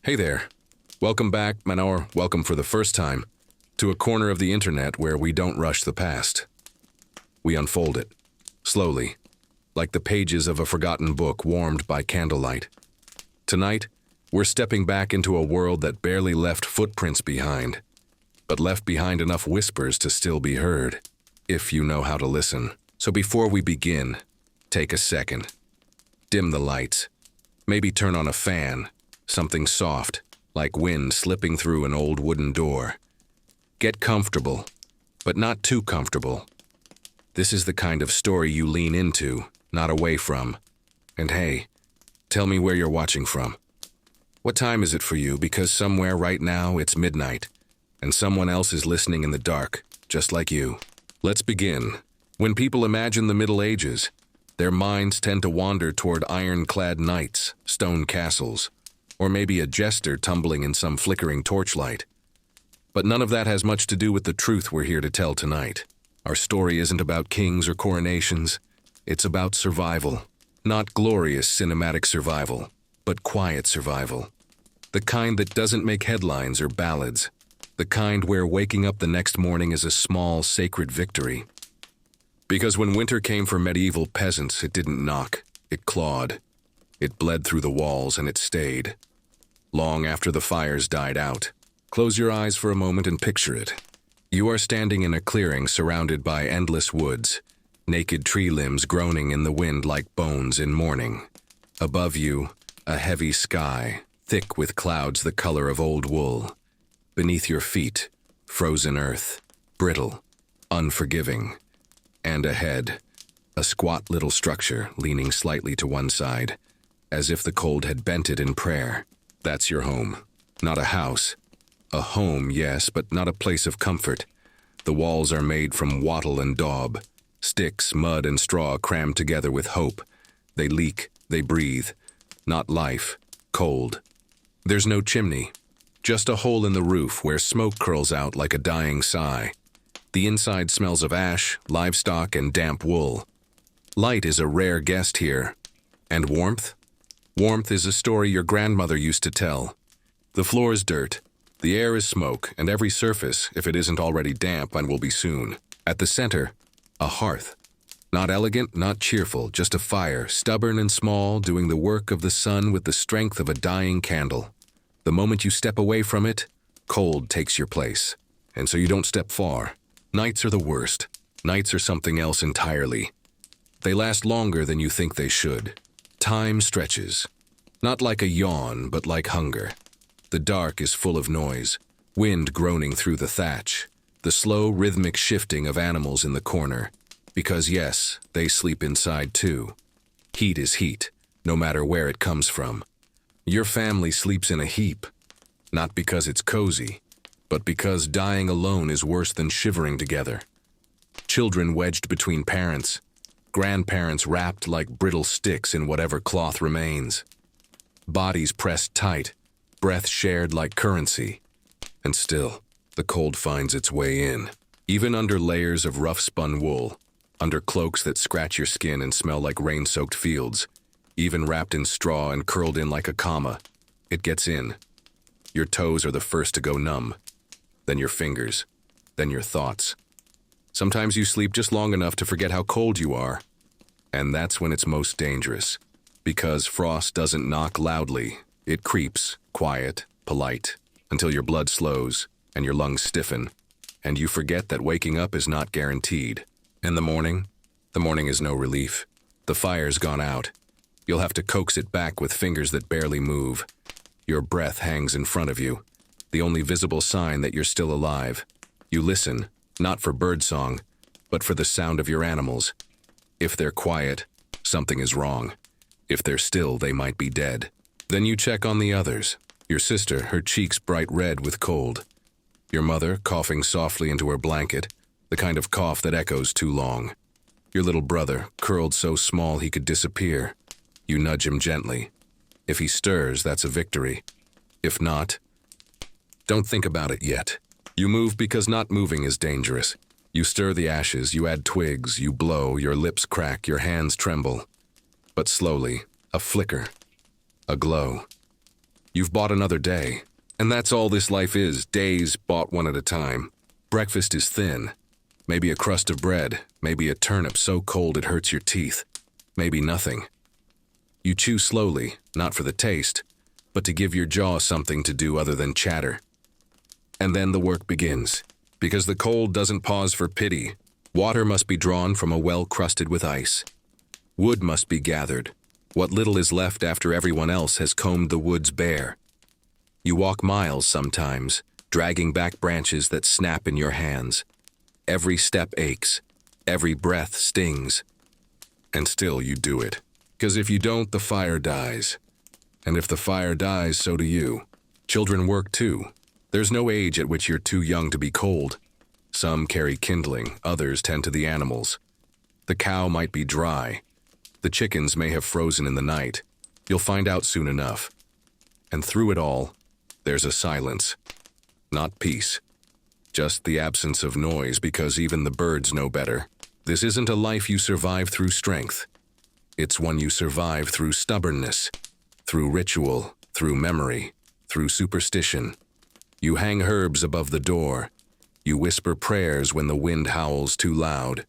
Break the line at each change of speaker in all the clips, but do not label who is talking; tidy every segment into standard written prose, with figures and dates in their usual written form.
Hey there. Welcome back, or welcome for the first time, to a corner of the internet where we don't rush the past. We unfold it, slowly, like the pages of a forgotten book warmed by candlelight. Tonight, we're stepping back into a world that barely left footprints behind, but left behind enough whispers to still be heard, if you know how to listen. So before we begin, take a second. Dim the lights. Maybe turn on a fan, something soft, like wind slipping through an old wooden door. Get comfortable, but not too comfortable. This is the kind of story you lean into, not away from. And hey, tell me where you're watching from. What time is it for you? Because somewhere right now it's midnight, and someone else is listening in the dark, just like you. Let's begin. When people imagine the Middle Ages, their minds tend to wander toward ironclad knights, stone castles, or maybe a jester tumbling in some flickering torchlight. But none of that has much to do with the truth we're here to tell tonight. Our story isn't about kings or coronations. It's about survival. Not glorious cinematic survival, but quiet survival. The kind that doesn't make headlines or ballads. The kind where waking up the next morning is a small, sacred victory. Because when winter came for medieval peasants, it didn't knock, it clawed. It bled through the walls and it stayed. Long after the fires died out. Close your eyes for a moment and picture it. You are standing in a clearing surrounded by endless woods, naked tree limbs groaning in the wind like bones in mourning. Above you, a heavy sky, thick with clouds the color of old wool. Beneath your feet, frozen earth, brittle, unforgiving. And ahead, a squat little structure leaning slightly to one side, as if the cold had bent it in prayer. That's your home. Not a house. A home, yes, but not a place of comfort. The walls are made from wattle and daub, sticks, mud, and straw crammed together with hope. They leak, they breathe. Not life, cold. There's no chimney, just a hole in the roof where smoke curls out like a dying sigh. The inside smells of ash, livestock, and damp wool. Light is a rare guest here. And warmth? Warmth is a story your grandmother used to tell. The floor is dirt, the air is smoke, and every surface, if it isn't already damp and will be soon. At the center, a hearth. Not elegant, not cheerful, just a fire, stubborn and small, doing the work of the sun with the strength of a dying candle. The moment you step away from it, cold takes your place. And so you don't step far. Nights are the worst. Nights are something else entirely. They last longer than you think they should. Time stretches. Not like a yawn, but like hunger. The dark is full of noise, wind groaning through the thatch, the slow rhythmic shifting of animals in the corner. Because yes, they sleep inside too. Heat is heat, no matter where it comes from. Your family sleeps in a heap, not because it's cozy, but because dying alone is worse than shivering together. Children wedged between parents, grandparents wrapped like brittle sticks in whatever cloth remains. Bodies pressed tight, breath shared like currency. And still, the cold finds its way in. Even under layers of rough-spun wool, under cloaks that scratch your skin and smell like rain-soaked fields, even wrapped in straw and curled in like a comma, it gets in. Your toes are the first to go numb, then your fingers, then your thoughts. Sometimes you sleep just long enough to forget how cold you are, and that's when it's most dangerous. Because frost doesn't knock loudly, it creeps, quiet, polite, until your blood slows and your lungs stiffen, and you forget that waking up is not guaranteed. In the morning is no relief. The fire's gone out. You'll have to coax it back with fingers that barely move. Your breath hangs in front of you, the only visible sign that you're still alive. You listen, not for birdsong, but for the sound of your animals. If they're quiet, something is wrong. If they're still, they might be dead. Then you check on the others. Your sister, her cheeks bright red with cold. Your mother, coughing softly into her blanket, the kind of cough that echoes too long. Your little brother, curled so small he could disappear. You nudge him gently. If he stirs, that's a victory. If not, don't think about it yet. You move because not moving is dangerous. You stir the ashes, you add twigs, you blow, your lips crack, your hands tremble. But slowly, a flicker, a glow. You've bought another day. And that's all this life is, days bought one at a time. Breakfast is thin. Maybe a crust of bread, maybe a turnip so cold it hurts your teeth, maybe nothing. You chew slowly, not for the taste, but to give your jaw something to do other than chatter. And then the work begins, because the cold doesn't pause for pity. Water must be drawn from a well crusted with ice. Wood must be gathered. What little is left after everyone else has combed the woods bare. You walk miles sometimes, dragging back branches that snap in your hands. Every step aches. Every breath stings. And still you do it. Because if you don't, the fire dies. And if the fire dies, so do you. Children work too. There's no age at which you're too young to be cold. Some carry kindling, others tend to the animals. The cow might be dry. The chickens may have frozen in the night. You'll find out soon enough. And through it all, there's a silence. Not peace. Just the absence of noise, because even the birds know better. This isn't a life you survive through strength. It's one you survive through stubbornness, through ritual, through memory, through superstition. You hang herbs above the door. You whisper prayers when the wind howls too loud.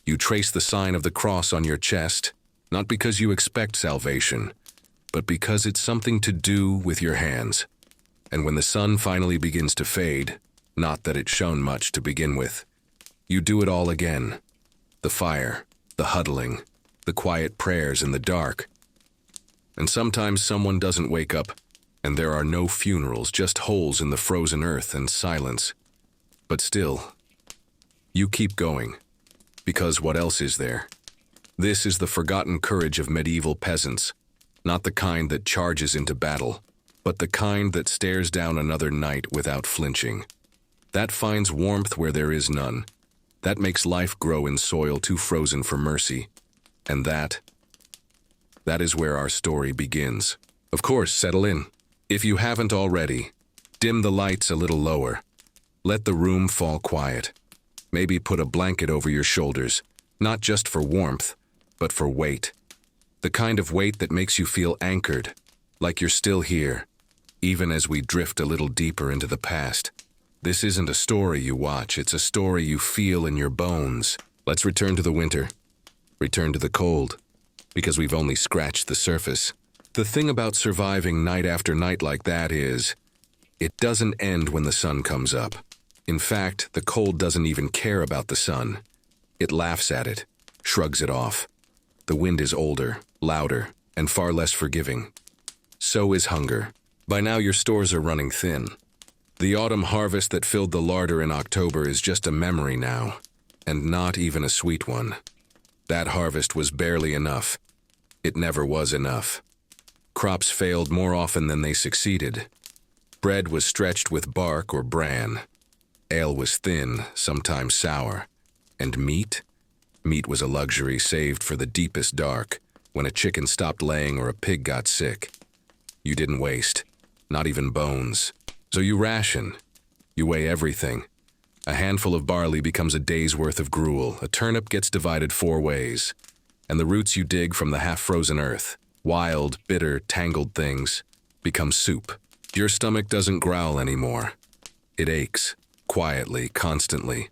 You trace the sign of the cross on your chest, not because you expect salvation, but because it's something to do with your hands. And when the sun finally begins to fade, not that it shone much to begin with, you do it all again. The fire, the huddling, the quiet prayers in the dark. And sometimes someone doesn't wake up, and there are no funerals, just holes in the frozen earth and silence. But still, you keep going, because what else is there? This is the forgotten courage of medieval peasants, not the kind that charges into battle, but the kind that stares down another night without flinching. That finds warmth where there is none. That makes life grow in soil too frozen for mercy. And that is where our story begins. Of course, settle in. If you haven't already, dim the lights a little lower. Let the room fall quiet. Maybe put a blanket over your shoulders, not just for warmth, but for weight. The kind of weight that makes you feel anchored, like you're still here, even as we drift a little deeper into the past. This isn't a story you watch, it's a story you feel in your bones. Let's return to the winter. Return to the cold, because we've only scratched the surface. The thing about surviving night after night like that is, it doesn't end when the sun comes up. In fact, the cold doesn't even care about the sun. It laughs at it, shrugs it off. The wind is older, louder, and far less forgiving. So is hunger. By now your stores are running thin. The autumn harvest that filled the larder in October is just a memory now, and not even a sweet one. That harvest was barely enough. It never was enough. Crops failed more often than they succeeded. Bread was stretched with bark or bran. Ale was thin, sometimes sour. And meat? Meat was a luxury saved for the deepest dark, when a chicken stopped laying or a pig got sick. You didn't waste, not even bones. So you ration. You weigh everything. A handful of barley becomes a day's worth of gruel. A turnip gets divided 4 ways. And the roots you dig from the half-frozen earth, wild, bitter, tangled things, become soup. Your stomach doesn't growl anymore. It aches, quietly, constantly.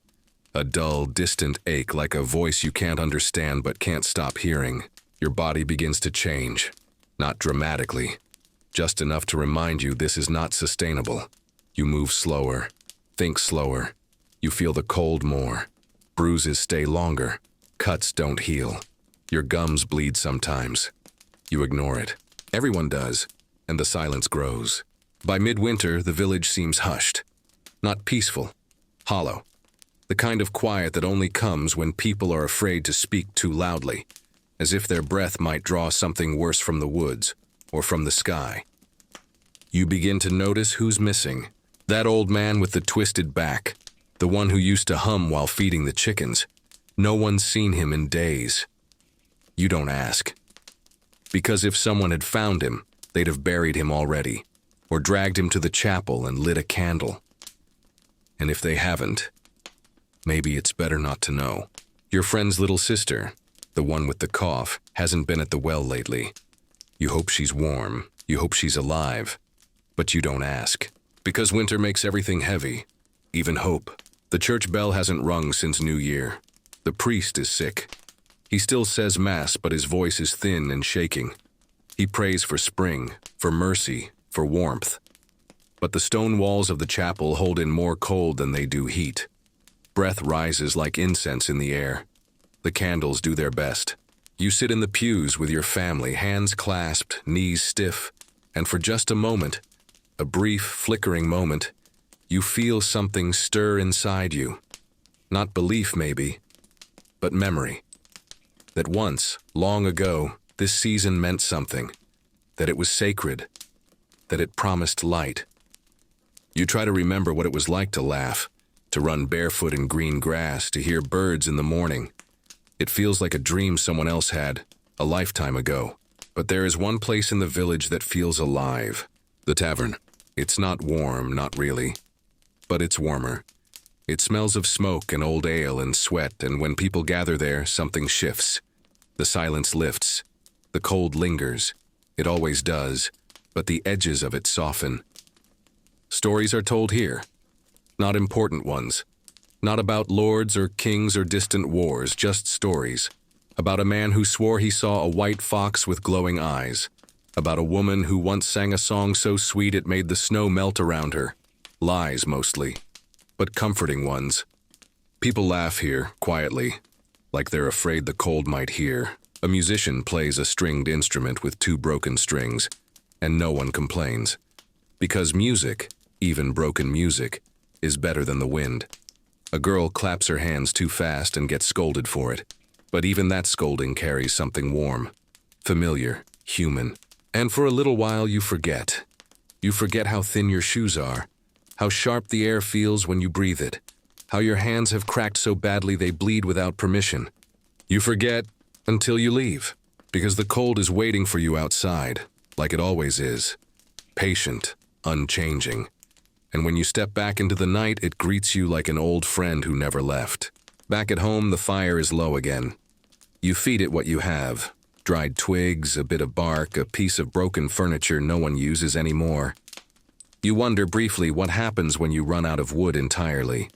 A dull, distant ache like a voice you can't understand but can't stop hearing. Your body begins to change. Not dramatically. Just enough to remind you this is not sustainable. You move slower. Think slower. You feel the cold more. Bruises stay longer. Cuts don't heal. Your gums bleed sometimes. You ignore it. Everyone does, and the silence grows. By midwinter, the village seems hushed. Not peaceful. Hollow. The kind of quiet that only comes when people are afraid to speak too loudly, as if their breath might draw something worse from the woods or from the sky. You begin to notice who's missing. That old man with the twisted back, the one who used to hum while feeding the chickens. No one's seen him in days. You don't ask. Because if someone had found him, they'd have buried him already, or dragged him to the chapel and lit a candle. And if they haven't, maybe it's better not to know. Your friend's little sister, the one with the cough, hasn't been at the well lately. You hope she's warm. You hope she's alive. But you don't ask. Because winter makes everything heavy, even hope. The church bell hasn't rung since New Year. The priest is sick. He still says Mass, but his voice is thin and shaking. He prays for spring, for mercy, for warmth. But the stone walls of the chapel hold in more cold than they do heat. Breath rises like incense in the air. The candles do their best. You sit in the pews with your family, hands clasped, knees stiff, and for just a moment, a brief, flickering moment, you feel something stir inside you. Not belief, maybe, but memory. That once, long ago, this season meant something. That it was sacred. That it promised light. You try to remember what it was like to laugh, to run barefoot in green grass, to hear birds in the morning. It feels like a dream someone else had, a lifetime ago. But there is one place in the village that feels alive. The tavern. It's not warm, not really. But it's warmer. It smells of smoke and old ale and sweat, and when people gather there, something shifts. The silence lifts. The cold lingers. It always does, but the edges of it soften. Stories are told here. Not important ones. Not about lords or kings or distant wars, just stories. About a man who swore he saw a white fox with glowing eyes. About a woman who once sang a song so sweet it made the snow melt around her. Lies, mostly, but comforting ones. People laugh here, quietly, like they're afraid the cold might hear. A musician plays a stringed instrument with 2 broken strings, and no one complains. Because music, even broken music, is better than the wind. A girl claps her hands too fast and gets scolded for it. But even that scolding carries something warm, familiar, human. And for a little while you forget. You forget how thin your shoes are, how sharp the air feels when you breathe it, how your hands have cracked so badly they bleed without permission. You forget until you leave, because the cold is waiting for you outside, like it always is, patient, unchanging. And when you step back into the night, it greets you like an old friend who never left. Back at home, the fire is low again. You feed it what you have. Dried twigs, a bit of bark, a piece of broken furniture no one uses anymore. You wonder briefly what happens when you run out of wood entirely,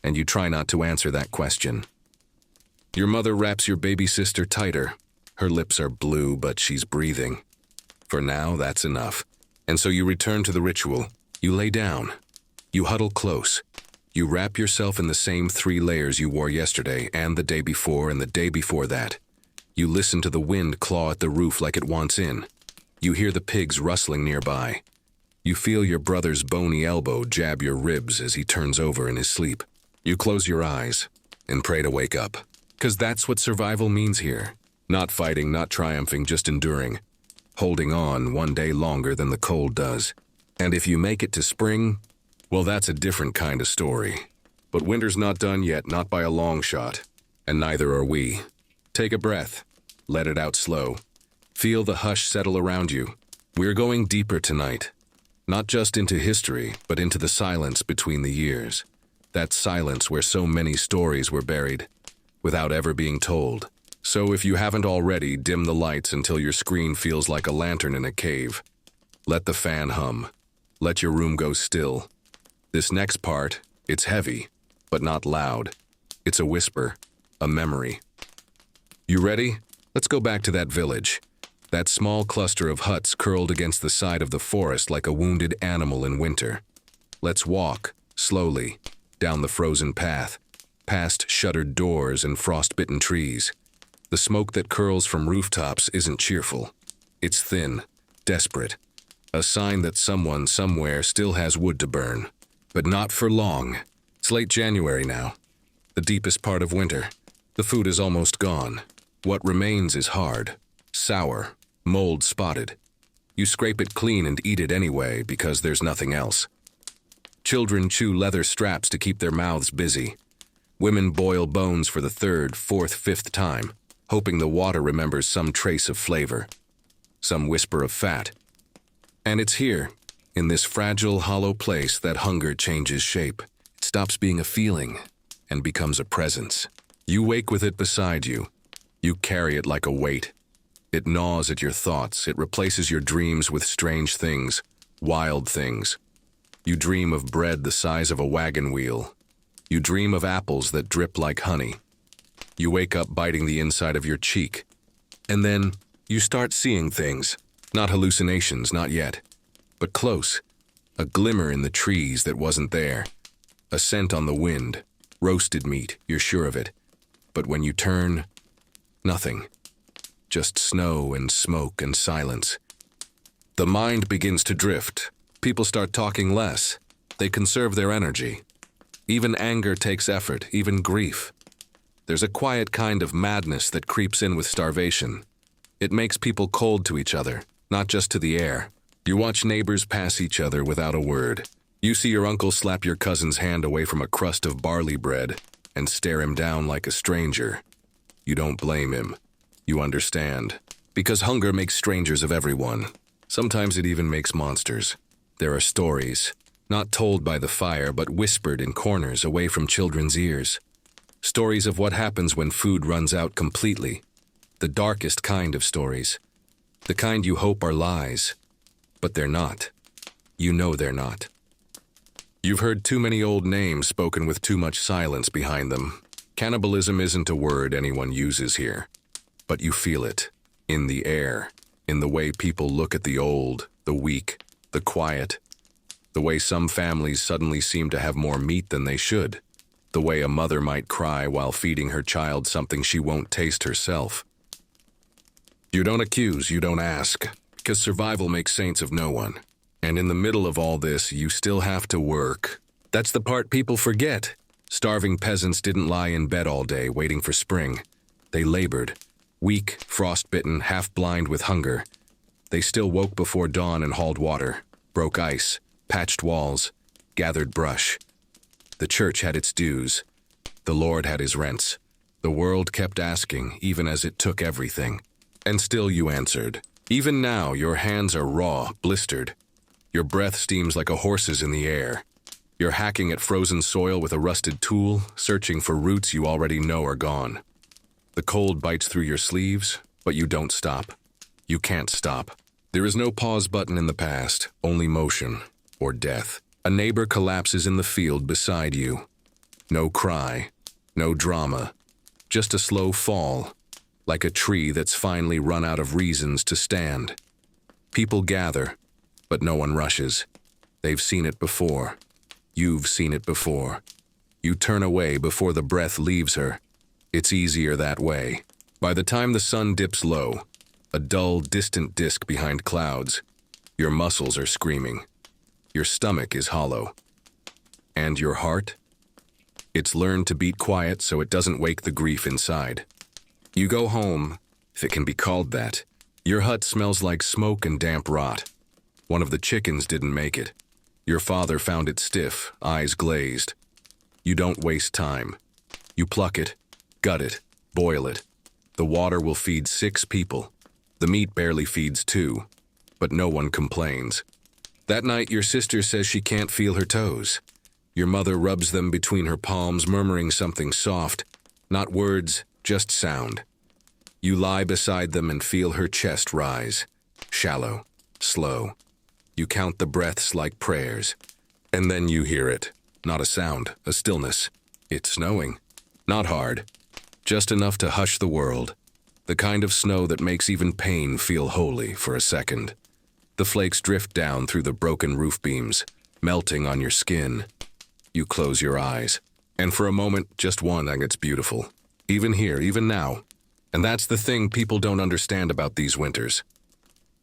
and you try not to answer that question. Your mother wraps your baby sister tighter. Her lips are blue, but she's breathing. For now, that's enough. And so you return to the ritual. You lay down. You huddle close. You wrap yourself in the same 3 layers you wore yesterday and the day before and the day before that. You listen to the wind claw at the roof like it wants in. You hear the pigs rustling nearby. You feel your brother's bony elbow jab your ribs as he turns over in his sleep. You close your eyes and pray to wake up. 'Cause that's what survival means here. Not fighting, not triumphing, just enduring. Holding on one day longer than the cold does. And if you make it to spring, well, that's a different kind of story. But winter's not done yet, not by a long shot. And neither are we. Take a breath. Let it out slow. Feel the hush settle around you. We're going deeper tonight. Not just into history, but into the silence between the years. That silence where so many stories were buried, without ever being told. So if you haven't already, dim the lights until your screen feels like a lantern in a cave. Let the fan hum. Let your room go still. This next part, it's heavy, but not loud. It's a whisper, a memory. You ready? Let's go back to that village. That small cluster of huts curled against the side of the forest like a wounded animal in winter. Let's walk, slowly, down the frozen path, past shuttered doors and frostbitten trees. The smoke that curls from rooftops isn't cheerful. It's thin, desperate. A sign that someone somewhere still has wood to burn. But not for long. It's late January now. The deepest part of winter. The food is almost gone. What remains is hard, sour, mold-spotted. You scrape it clean and eat it anyway because there's nothing else. Children chew leather straps to keep their mouths busy. Women boil bones for the 3rd, 4th, 5th time, hoping the water remembers some trace of flavor, some whisper of fat. And it's here, in this fragile, hollow place, that hunger changes shape. It stops being a feeling and becomes a presence. You wake with it beside you. You carry it like a weight. It gnaws at your thoughts. It replaces your dreams with strange things. Wild things. You dream of bread the size of a wagon wheel. You dream of apples that drip like honey. You wake up biting the inside of your cheek. And then you start seeing things. Not hallucinations, not yet. But close. A glimmer in the trees that wasn't there. A scent on the wind. Roasted meat, you're sure of it. But when you turn, nothing. Just snow and smoke and silence. The mind begins to drift. People start talking less. They conserve their energy. Even anger takes effort, even grief. There's a quiet kind of madness that creeps in with starvation. It makes people cold to each other, not just to the air. You watch neighbors pass each other without a word. You see your uncle slap your cousin's hand away from a crust of barley bread and stare him down like a stranger. You don't blame him. You understand. Because hunger makes strangers of everyone. Sometimes it even makes monsters. There are stories, not told by the fire, but whispered in corners away from children's ears. Stories of what happens when food runs out completely. The darkest kind of stories. The kind you hope are lies. But they're not. You know they're not. You've heard too many old names spoken with too much silence behind them. Cannibalism isn't a word anyone uses here. But you feel it. In the air. In the way people look at the old, the weak, the quiet. The way some families suddenly seem to have more meat than they should. The way a mother might cry while feeding her child something she won't taste herself. You don't accuse, you don't ask, because survival makes saints of no one. And in the middle of all this, you still have to work. That's the part people forget. Starving peasants didn't lie in bed all day waiting for spring. They labored, weak, frostbitten, half-blind with hunger. They still woke before dawn and hauled water, broke ice, patched walls, gathered brush. The church had its dues. The Lord had his rents. The world kept asking, even as it took everything. And still you answered. Even now, your hands are raw, blistered. Your breath steams like a horse's in the air. You're hacking at frozen soil with a rusted tool, searching for roots you already know are gone. The cold bites through your sleeves, but you don't stop. You can't stop. There is no pause button in the past, only motion, or death. A neighbor collapses in the field beside you. No cry, no drama, just a slow fall, like a tree that's finally run out of reasons to stand. People gather, but no one rushes. They've seen it before. You've seen it before. You turn away before the breath leaves her. It's easier that way. By the time the sun dips low, a dull, distant disk behind clouds, your muscles are screaming. Your stomach is hollow. And your heart? It's learned to beat quiet so it doesn't wake the grief inside. You go home, if it can be called that. Your hut smells like smoke and damp rot. One of the chickens didn't make it. Your father found it stiff, eyes glazed. You don't waste time. You pluck it, gut it, boil it. The water will feed 6 people. The meat barely feeds 2, but no one complains. That night, your sister says she can't feel her toes. Your mother rubs them between her palms, murmuring something soft. Not words, just sound. You lie beside them and feel her chest rise. Shallow, slow. You count the breaths like prayers. And then you hear it. Not a sound, a stillness. It's snowing. Not hard. Just enough to hush the world. The kind of snow that makes even pain feel holy for a second. The flakes drift down through the broken roof beams, melting on your skin. You close your eyes. And for a moment, just one, it's beautiful. Even here, even now. And that's the thing people don't understand about these winters.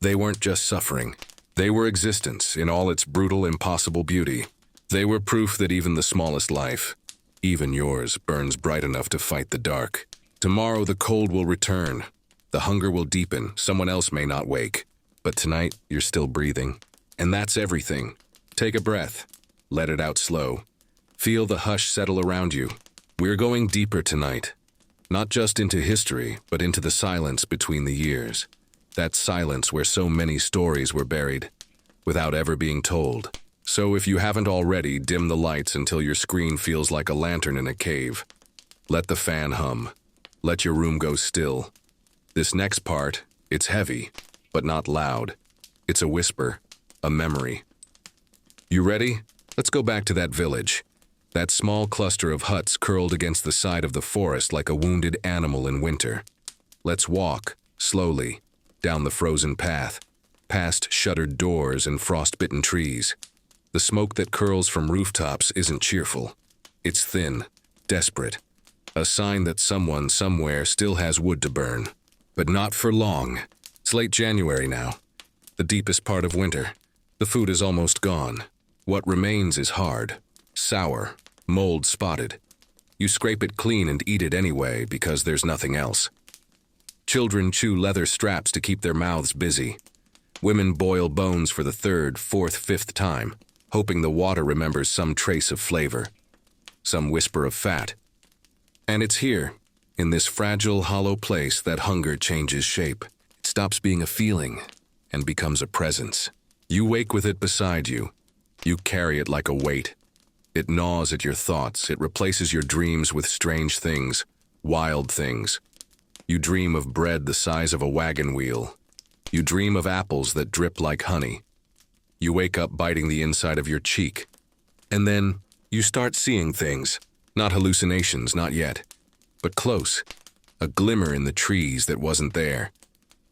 They weren't just suffering. They were existence in all its brutal, impossible beauty. They were proof that even the smallest life, even yours, burns bright enough to fight the dark. Tomorrow the cold will return. The hunger will deepen. Someone else may not wake. But tonight, you're still breathing. And that's everything. Take a breath. Let it out slow. Feel the hush settle around you. We're going deeper tonight. Not just into history, but into the silence between the years. That silence where so many stories were buried, without ever being told. So if you haven't already, dim the lights until your screen feels like a lantern in a cave. Let the fan hum. Let your room go still. This next part, it's heavy, but not loud. It's a whisper. a memory. You ready? Let's go back to that village. That small cluster of huts curled against the side of the forest like a wounded animal in winter. Let's walk, slowly, down the frozen path, past shuttered doors and frostbitten trees. The smoke that curls from rooftops isn't cheerful. It's thin, desperate, a sign that someone somewhere still has wood to burn. But not for long. It's late January now, the deepest part of winter. The food is almost gone. What remains is hard, sour, mold-spotted. You scrape it clean and eat it anyway because there's nothing else. Children chew leather straps to keep their mouths busy. Women boil bones for the third, fourth, fifth time, hoping the water remembers some trace of flavor, some whisper of fat. And it's here, in this fragile, hollow place, that hunger changes shape. It stops being a feeling and becomes a presence. You wake with it beside you. You carry it like a weight. It gnaws at your thoughts. It replaces your dreams with strange things, wild things. You dream of bread the size of a wagon wheel. You dream of apples that drip like honey. You wake up biting the inside of your cheek. And then you start seeing things. Not hallucinations, not yet. But close. A glimmer in the trees that wasn't there.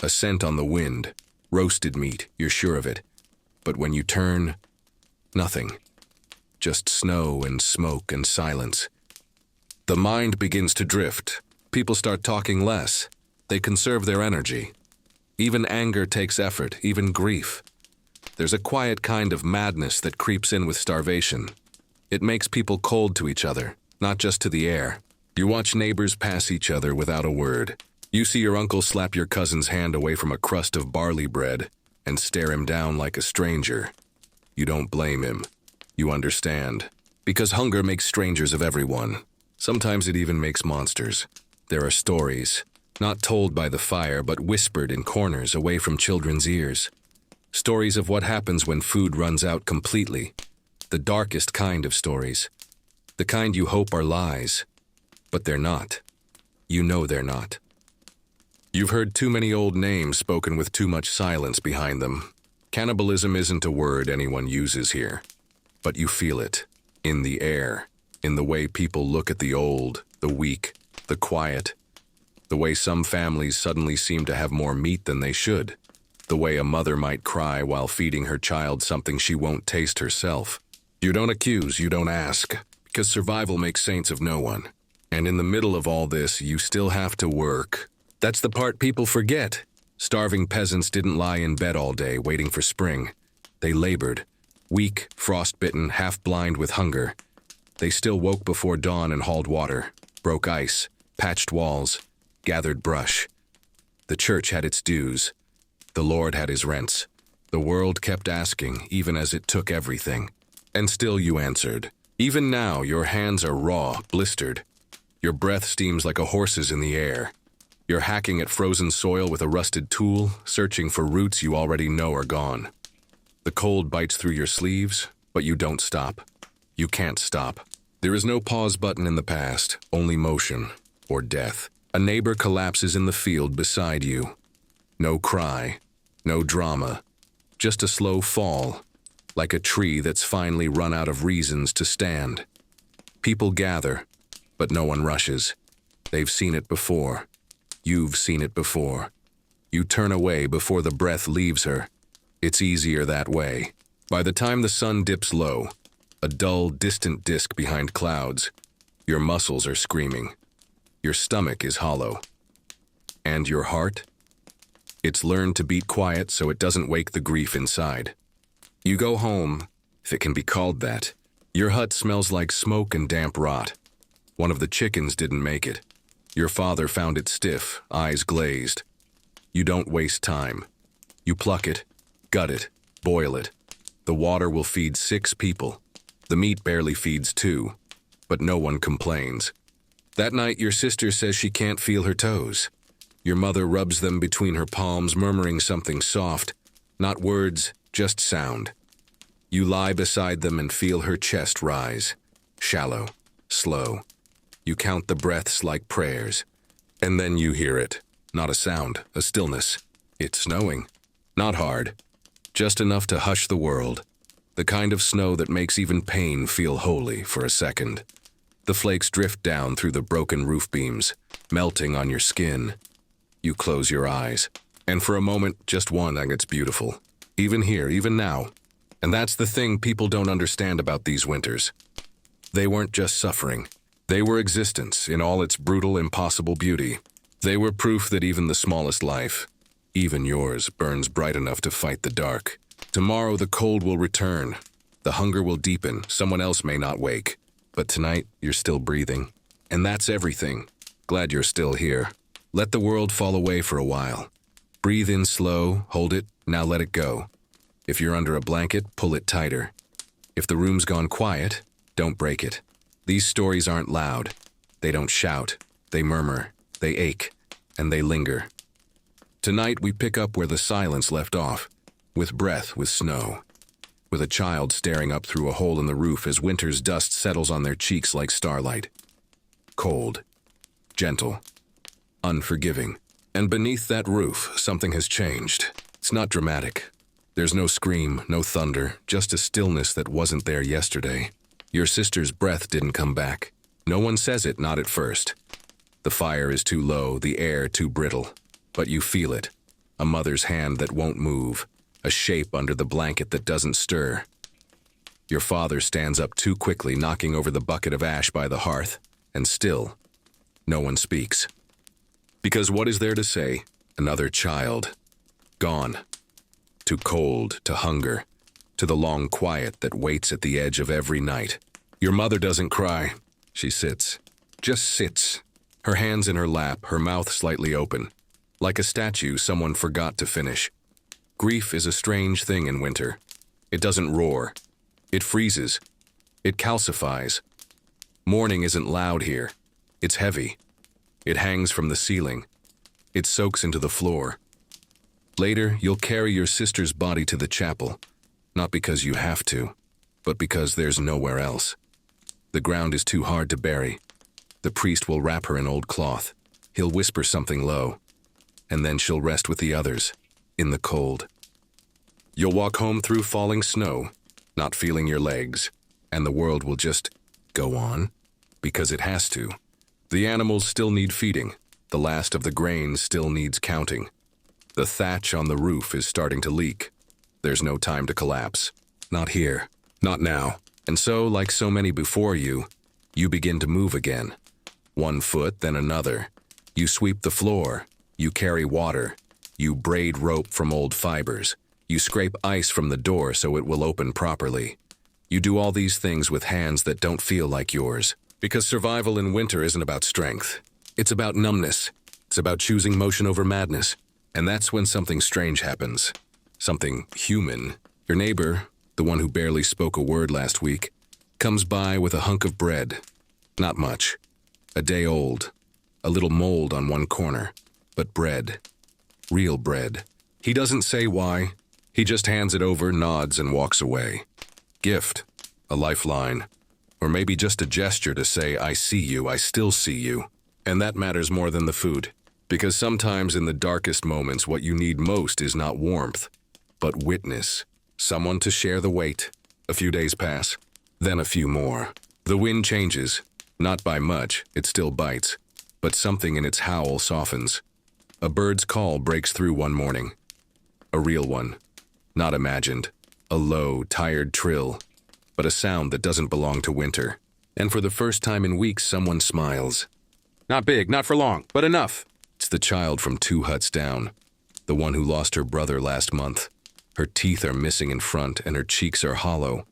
A scent on the wind. Roasted meat, you're sure of it. But when you turn, nothing. Just snow and smoke and silence. The mind begins to drift. People start talking less. They conserve their energy. Even anger takes effort, even grief. There's a quiet kind of madness that creeps in with starvation. It makes people cold to each other, not just to the air. You watch neighbors pass each other without a word. You see your uncle slap your cousin's hand away from a crust of barley bread and stare him down like a stranger. You don't blame him. You understand. Because hunger makes strangers of everyone. Sometimes it even makes monsters. There are stories, not told by the fire, but whispered in corners away from children's ears. Stories of what happens when food runs out completely. The darkest kind of stories. The kind you hope are lies. But they're not. You know they're not. You've heard too many old names spoken with too much silence behind them. Cannibalism isn't a word anyone uses here. But you feel it. In the air. In the way people look at the old, the weak, the quiet. The way some families suddenly seem to have more meat than they should. The way a mother might cry while feeding her child something she won't taste herself. You don't accuse, you don't ask, because survival makes saints of no one. And in the middle of all this, you still have to work. That's the part people forget. Starving peasants didn't lie in bed all day waiting for spring. They labored, weak, frostbitten, half-blind with hunger. They still woke before dawn and hauled water, broke ice, patched walls, gathered brush. The church had its dues. The Lord had his rents. The world kept asking, even as it took everything. And still you answered. Even now, your hands are raw, blistered. Your breath steams like a horse's in the air. You're hacking at frozen soil with a rusted tool, searching for roots you already know are gone. The cold bites through your sleeves, but you don't stop. You can't stop. There is no pause button in the past, only motion, or death. A neighbor collapses in the field beside you. No cry, no drama, just a slow fall, like a tree that's finally run out of reasons to stand. People gather, but no one rushes. They've seen it before. You've seen it before. You turn away before the breath leaves her. It's easier that way. By the time the sun dips low, a dull, distant disk behind clouds, your muscles are screaming. Your stomach is hollow. And your heart? It's learned to beat quiet so it doesn't wake the grief inside. You go home, if it can be called that. Your hut smells like smoke and damp rot. One of the chickens didn't make it. Your father found it stiff, eyes glazed. You don't waste time. You pluck it, gut it, boil it. The water will feed 6 people. The meat barely feeds 2, but no one complains. That night, your sister says she can't feel her toes. Your mother rubs them between her palms, murmuring something soft. Not words, just sound. You lie beside them and feel her chest rise. Shallow, slow. You count the breaths like prayers. And then you hear it. Not a sound, a stillness. It's snowing. Not hard. just enough to hush the world. The kind of snow that makes even pain feel holy for a second. The flakes drift down through the broken roof beams, melting on your skin. You close your eyes, and for a moment, just one, it's beautiful. Even here, even now. And that's the thing people don't understand about these winters. They weren't just suffering. They were existence in all its brutal, impossible beauty. They were proof that even the smallest life, even yours, burns bright enough to fight the dark. Tomorrow the cold will return. The hunger will deepen. Someone else may not wake. But tonight, you're still breathing. And that's everything. Glad you're still here. Let the world fall away for a while. Breathe in slow, hold it, now let it go. If you're under a blanket, pull it tighter. If the room's gone quiet, don't break it. These stories aren't loud. They don't shout. They murmur. They ache. And they linger. Tonight we pick up where the silence left off. With breath, with snow. With a child staring up through a hole in the roof as winter's dust settles on their cheeks like starlight. Cold. Gentle. Unforgiving. And beneath that roof, something has changed. It's not dramatic. There's no scream, no thunder, just a stillness that wasn't there yesterday. Your sister's breath didn't come back. No one says it, not at first. The fire is too low, the air too brittle. But you feel it. A mother's hand that won't move. A shape under the blanket that doesn't stir. Your father stands up too quickly, knocking over the bucket of ash by the hearth. And still, no one speaks. Because what is there to say? Another child. Gone. To cold, to hunger, to the long quiet that waits at the edge of every night. Your mother doesn't cry. She sits. Just sits. Her hands in her lap, her mouth slightly open. Like a statue someone forgot to finish. Grief is a strange thing in winter. It doesn't roar. It freezes. It calcifies. Mourning isn't loud here. It's heavy. It hangs from the ceiling. It soaks into the floor. Later, you'll carry your sister's body to the chapel, not because you have to, but because there's nowhere else. The ground is too hard to bury. The priest will wrap her in old cloth. He'll whisper something low, and then she'll rest with the others, in the cold. You'll walk home through falling snow, not feeling your legs, and the world will just go on, because it has to. The animals still need feeding. The last of the grain still needs counting. The thatch on the roof is starting to leak. There's no time to collapse. Not here. Not now. And so, like so many before you, you begin to move again. One foot, then another. You sweep the floor. You carry water. You braid rope from old fibers. You scrape ice from the door so it will open properly. You do all these things with hands that don't feel like yours. Because survival in winter isn't about strength. It's about numbness. It's about choosing motion over madness. And that's when something strange happens. Something human. Your neighbor, the one who barely spoke a word last week, comes by with a hunk of bread. Not much. A day old. A little mold on one corner. But bread. Real bread. He doesn't say why. He just hands it over, nods, and walks away. Gift. A lifeline. Or maybe just a gesture to say, I see you, I still see you. And that matters more than the food. Because sometimes in the darkest moments, what you need most is not warmth, but witness. Someone to share the weight. A few days pass, then a few more. The wind changes. Not by much, it still bites. But something in its howl softens. A bird's call breaks through one morning. A real one. Not imagined. A low, tired trill. But a sound that doesn't belong to winter. And for the first time in weeks, someone smiles. Not big, not for long, but enough. It's the child from 2 huts down, the one who lost her brother last month. Her teeth are missing in front and her cheeks are hollow.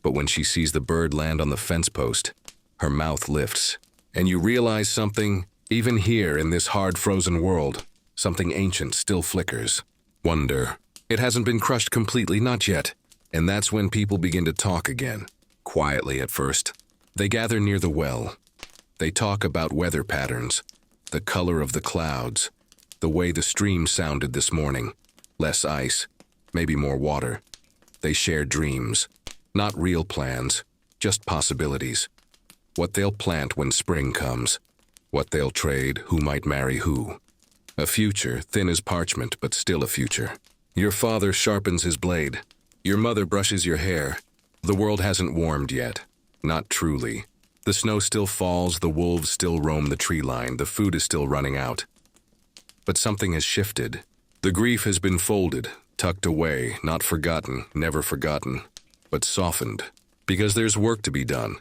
But when she sees the bird land on the fence post, her mouth lifts. And you realize something, even here in this hard frozen world, something ancient still flickers. Wonder. It hasn't been crushed completely, not yet. And that's when people begin to talk again. Quietly at first. They gather near the well. They talk about weather patterns. The color of the clouds, the way the stream sounded this morning. Less ice, maybe more water. They share dreams, not real plans, just possibilities. What they'll plant when spring comes. What they'll trade, who might marry who. A future, thin as parchment, but still a future. Your father sharpens his blade. Your mother brushes your hair. The world hasn't warmed yet. Not truly. The snow still falls, the wolves still roam the tree line, the food is still running out. But something has shifted. The grief has been folded, tucked away, not forgotten, never forgotten, but softened. Because there's work to be done.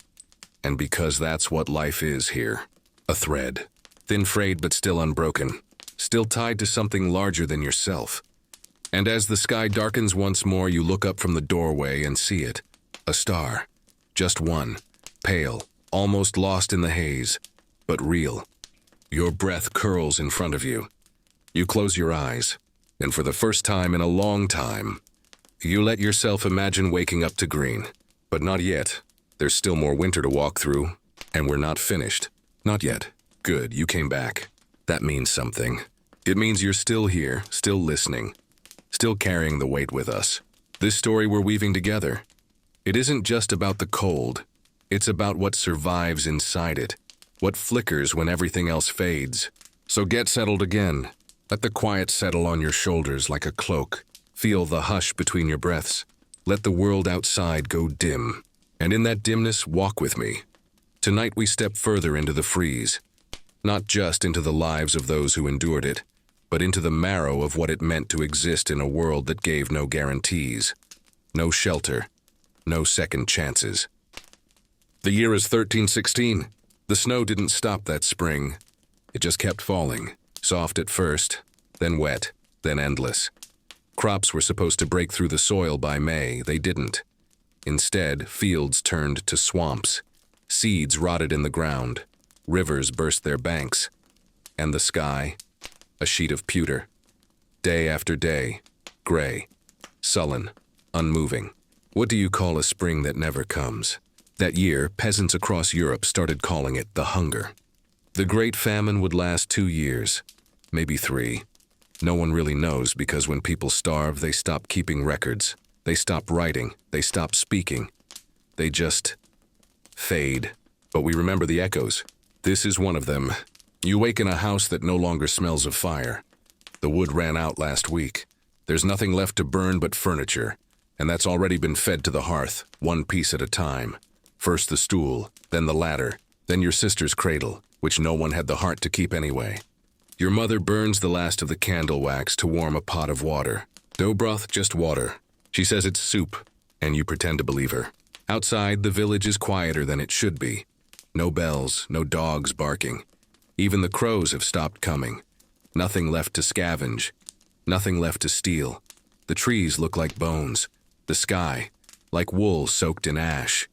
And because that's what life is here. A thread. Thin frayed but still unbroken. Still tied to something larger than yourself. And as the sky darkens once more, you look up from the doorway and see it. A star. Just one. Pale. Almost lost in the haze, but real. Your breath curls in front of you. You close your eyes, and for the first time in a long time, you let yourself imagine waking up to green. But not yet. There's still more winter to walk through, and we're not finished. Not yet. Good, you came back. That means something. It means you're still here, still listening, still carrying the weight with us. This story we're weaving together. It isn't just about the cold. It's about what survives inside it, what flickers when everything else fades. So get settled again. Let the quiet settle on your shoulders like a cloak. Feel the hush between your breaths. Let the world outside go dim. And in that dimness, walk with me. Tonight we step further into the freeze. Not just into the lives of those who endured it, but into the marrow of what it meant to exist in a world that gave no guarantees. No shelter. No second chances. The year is 1316. The snow didn't stop that spring. It just kept falling, soft at first, then wet, then endless. Crops were supposed to break through the soil by May. They didn't. Instead, fields turned to swamps. Seeds rotted in the ground. Rivers burst their banks. And the sky, a sheet of pewter. Day after day, gray, sullen, unmoving. What do you call a spring that never comes? That year, peasants across Europe started calling it the hunger. The Great Famine would last 2 years, maybe 3. No one really knows because when people starve, they stop keeping records. They stop writing. They stop speaking. They just fade. But we remember the echoes. This is one of them. You wake in a house that no longer smells of fire. The wood ran out last week. There's nothing left to burn but furniture, and that's already been fed to the hearth, one piece at a time. First the stool, then the ladder, then your sister's cradle, which no one had the heart to keep anyway. Your mother burns the last of the candle wax to warm a pot of water. No broth, just water. She says it's soup, and you pretend to believe her. Outside, the village is quieter than it should be. No bells, no dogs barking. Even the crows have stopped coming. Nothing left to scavenge. Nothing left to steal. The trees look like bones. The sky, like wool soaked in ash.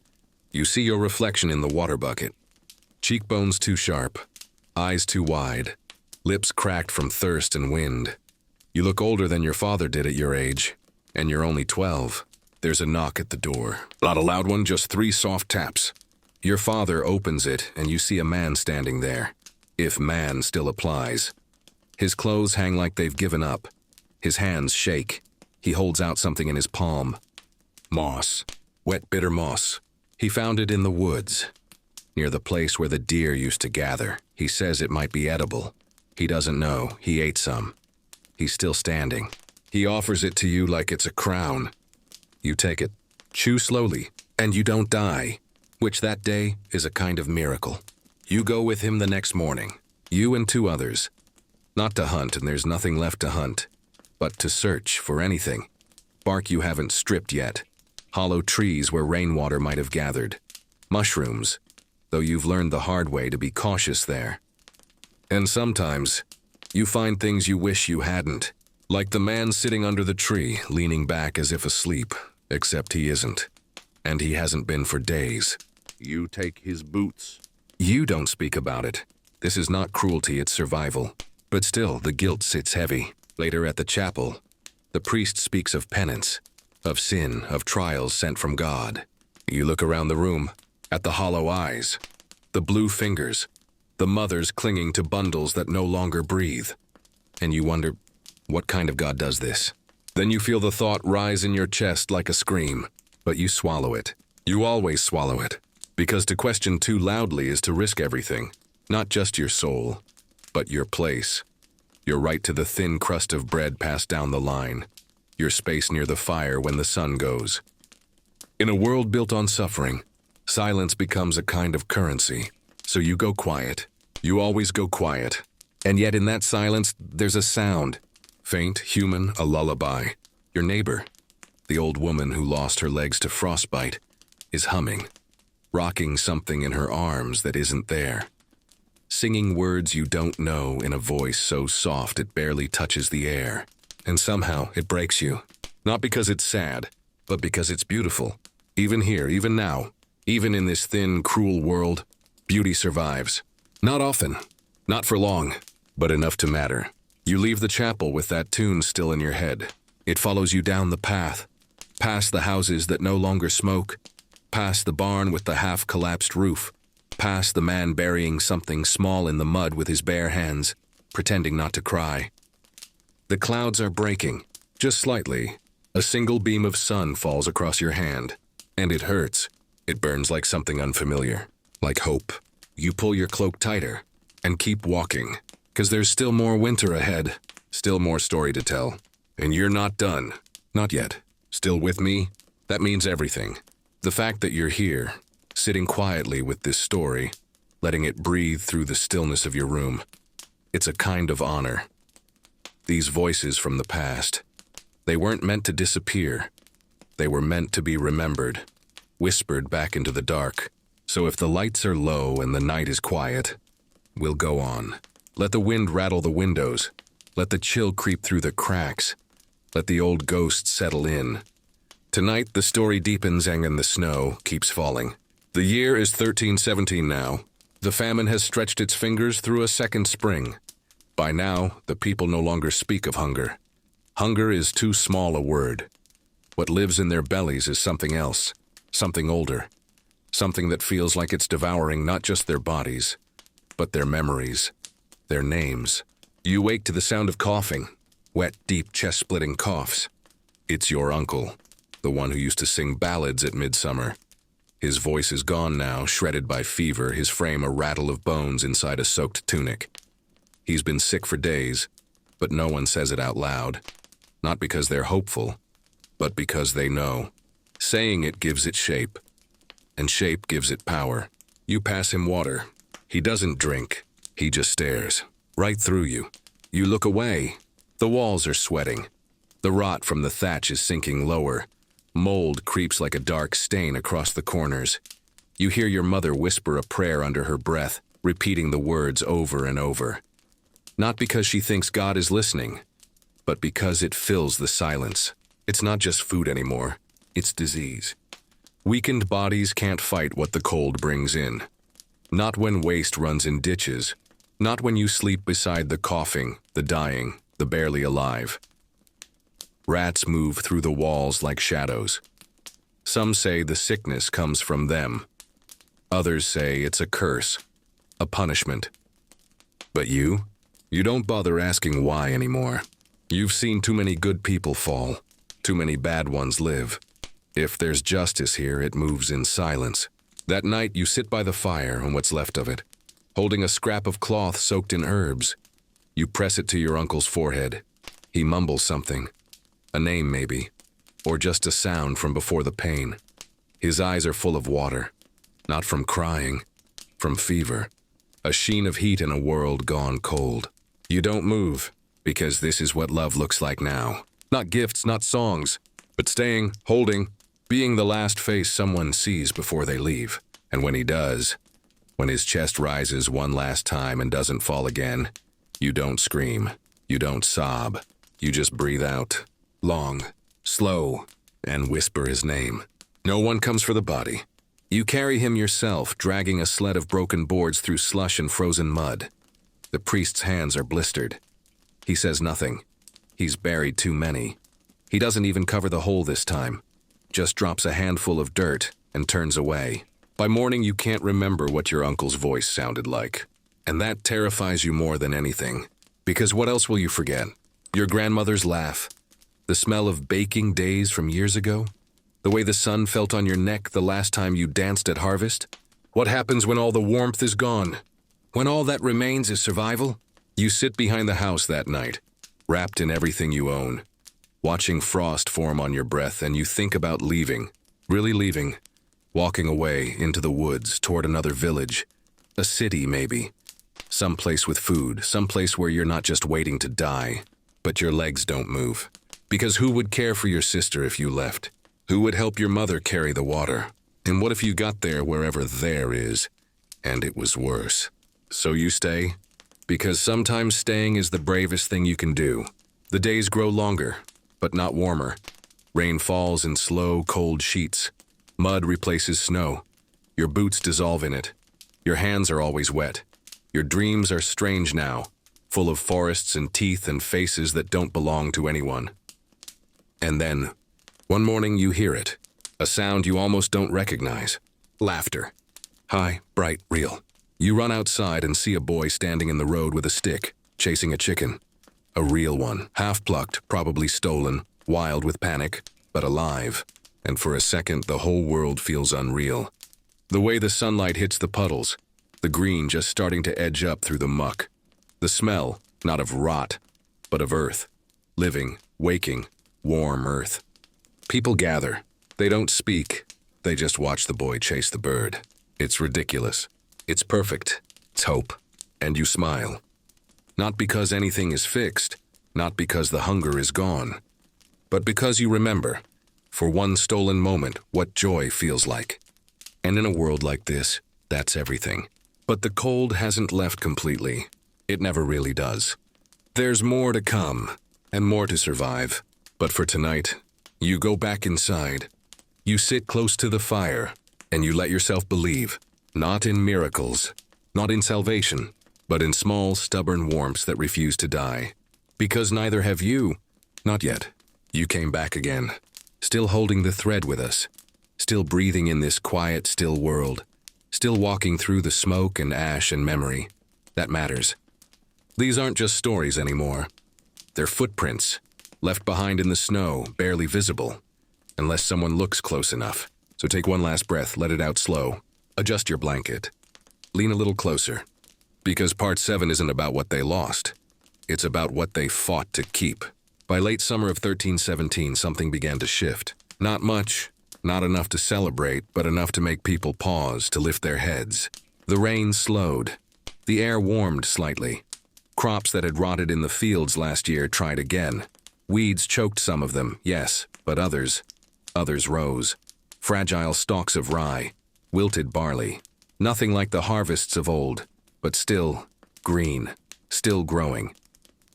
You see your reflection in the water bucket. Cheekbones too sharp, eyes too wide, lips cracked from thirst and wind. You look older than your father did at your age, and you're only 12. There's a knock at the door. Not a loud one, just 3 soft taps. Your father opens it, and you see a man standing there, if man still applies. His clothes hang like they've given up. His hands shake. He holds out something in his palm. Moss. Wet, bitter moss. He found it in the woods, near the place where the deer used to gather. He says it might be edible. He doesn't know. He ate some. He's still standing. He offers it to you like it's a crown. You take it, chew slowly, and you don't die, which that day is a kind of miracle. You go with him the next morning, you and 2 others. Not to hunt, and there's nothing left to hunt, but to search for anything. Bark you haven't stripped yet. Hollow trees where rainwater might have gathered. Mushrooms, though you've learned the hard way to be cautious there. And sometimes, you find things you wish you hadn't. Like the man sitting under the tree, leaning back as if asleep, except he isn't. And he hasn't been for days.
You take his boots.
You don't speak about it. This is not cruelty, it's survival. But still, the guilt sits heavy. Later at the chapel, the priest speaks of penance, of sin, of trials sent from God. You look around the room, at the hollow eyes, the blue fingers, the mothers clinging to bundles that no longer breathe. And you wonder, what kind of God does this? Then you feel the thought rise in your chest like a scream, but you swallow it. You always swallow it, because to question too loudly is to risk everything, not just your soul, but your place, your right to the thin crust of bread passed down the line. your space near the fire when the sun goes. In a world built on suffering, silence becomes a kind of currency. So you go quiet. You always go quiet. And yet in that silence, there's a sound. Faint, human, a lullaby. Your neighbor, the old woman who lost her legs to frostbite, is humming, rocking something in her arms that isn't there. Singing words you don't know in a voice so soft it barely touches the air. And somehow it breaks you. Not because it's sad, but because it's beautiful. Even here, even now, even in this thin, cruel world, beauty survives. Not often, not for long, but enough to matter. You leave the chapel with that tune still in your head. It follows you down the path, past the houses that no longer smoke, past the barn with the half-collapsed roof, past the man burying something small in the mud with his bare hands, pretending not to cry. The clouds are breaking, just slightly. A single beam of sun falls across your hand, and it hurts. It burns like something unfamiliar, like hope. You pull your cloak tighter and keep walking, because there's still more winter ahead, still more story to tell. And you're not done. Not yet. Still with me? That means everything. The fact that you're here, sitting quietly with this story, letting it breathe through the stillness of your room. It's a kind of honor. These voices from the past, they weren't meant to disappear. They were meant to be remembered, whispered back into the dark. So if the lights are low and the night is quiet, we'll go on. Let the wind rattle the windows. Let the chill creep through the cracks. Let the old ghosts settle in. Tonight, the story deepens and the snow keeps falling. The year is 1317 now. The famine has stretched its fingers through a second spring. By now, the people no longer speak of hunger. Hunger is too small a word. What lives in their bellies is something else, something older, something that feels like it's devouring not just their bodies, but their memories, their names. You wake to the sound of coughing, wet, deep, chest-splitting coughs. It's your uncle, the one who used to sing ballads at midsummer. His voice is gone now, shredded by fever, his frame a rattle of bones inside a soaked tunic. He's been sick for days, but no one says it out loud. Not because they're hopeful, but because they know. Saying it gives it shape, and shape gives it power. You pass him water. He doesn't drink. He just stares, right through you. You look away. The walls are sweating. The rot from the thatch is sinking lower. Mold creeps like a dark stain across the corners. You hear your mother whisper a prayer under her breath, repeating the words over and over. Not because she thinks God is listening, but because it fills the silence. It's not just food anymore. It's disease. Weakened bodies can't fight what the cold brings in. Not when waste runs in ditches. Not when you sleep beside the coughing, the dying, the barely alive. Rats move through the walls like shadows. Some say the sickness comes from them. Others say it's a curse, a punishment. But you don't bother asking why anymore. You've seen too many good people fall, too many bad ones live. If there's justice here, it moves in silence. That night, you sit by the fire on what's left of it, holding a scrap of cloth soaked in herbs. You press it to your uncle's forehead. He mumbles something, a name maybe, or just a sound from before the pain. His eyes are full of water, not from crying, from fever, a sheen of heat in a world gone cold. You don't move, because this is what love looks like now. Not gifts, not songs, but staying, holding, being the last face someone sees before they leave. And when he does, when his chest rises one last time and doesn't fall again, you don't scream, you don't sob, you just breathe out, long, slow, and whisper his name. No one comes for the body. You carry him yourself, dragging a sled of broken boards through slush and frozen mud. The priest's hands are blistered. He says nothing. He's buried too many. He doesn't even cover the hole this time, just drops a handful of dirt and turns away. By morning, you can't remember what your uncle's voice sounded like. And that terrifies you more than anything, because what else will you forget? Your grandmother's laugh, the smell of baking days from years ago, the way the sun felt on your neck the last time you danced at harvest. What happens when all the warmth is gone? When all that remains is survival? You sit behind the house that night, wrapped in everything you own. watching frost form on your breath, and you think about leaving, really leaving, walking away into the woods toward another village, a city maybe, someplace with food, someplace where you're not just waiting to die, but your legs don't move. Because who would care for your sister if you left? Who would help your mother carry the water? And what if you got there wherever there is, and it was worse? So you stay? Because sometimes staying is the bravest thing you can do. The days grow longer, but not warmer. Rain falls in slow, cold sheets. Mud replaces snow. Your boots dissolve in it. Your hands are always wet. Your dreams are strange now, full of forests and teeth and faces that don't belong to anyone. And then, one morning you hear it, a sound you almost don't recognize. Laughter. High, bright, real. You run outside and see a boy standing in the road with a stick, chasing a chicken. A real one, half-plucked, probably stolen, wild with panic, but alive. And for a second, the whole world feels unreal. The way the sunlight hits the puddles, the green just starting to edge up through the muck. The smell, not of rot, but of earth. Living, waking, warm earth. People gather. They don't speak. They just watch the boy chase the bird. It's ridiculous. It's perfect. It's hope. And you smile. Not because anything is fixed, not because the hunger is gone, but because you remember, for one stolen moment, what joy feels like. And in a world like this, that's everything. But the cold hasn't left completely. It never really does. There's more to come, and more to survive. But for tonight, you go back inside. You sit close to the fire, and you let yourself believe, not in miracles, not in salvation, but in small, stubborn warmths that refuse to die. Because neither have you. Not yet. You came back again, still holding the thread with us, still breathing in this quiet, still world, still walking through the smoke and ash and memory. That matters. These aren't just stories anymore. They're footprints, left behind in the snow, barely visible, unless someone looks close enough. So take one last breath, let it out slow. Adjust your blanket. Lean a little closer. Because part 7 isn't about what they lost. It's about what they fought to keep. By late summer of 1317, something began to shift. Not much, not enough to celebrate, but enough to make people pause, to lift their heads. The rain slowed. The air warmed slightly. Crops that had rotted in the fields last year tried again. Weeds choked some of them, yes, but others rose. Fragile stalks of rye, wilted barley. Nothing like the harvests of old, but still green, still growing.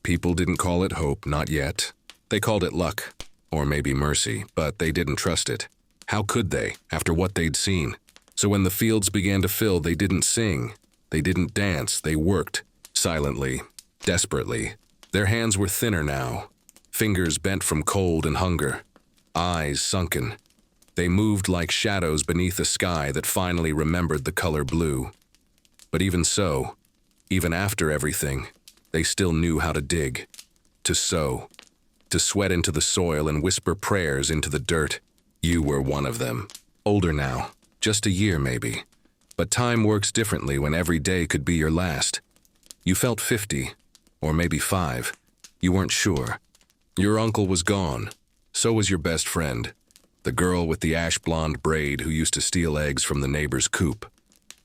People didn't call it hope, not yet. They called it luck, or maybe mercy, but they didn't trust it. How could they, after what they'd seen? So when the fields began to fill, they didn't sing, they didn't dance, they worked, silently, desperately. Their hands were thinner now, fingers bent from cold and hunger, eyes sunken. They moved like shadows beneath a sky that finally remembered the color blue. But even so, even after everything, they still knew how to dig, to sow, to sweat into the soil and whisper prayers into the dirt. You were one of them. Older now, just a year maybe. But time works differently when every day could be your last. You felt 50, or maybe 5. You weren't sure. Your uncle was gone. So was your best friend, the girl with the ash-blonde braid who used to steal eggs from the neighbor's coop.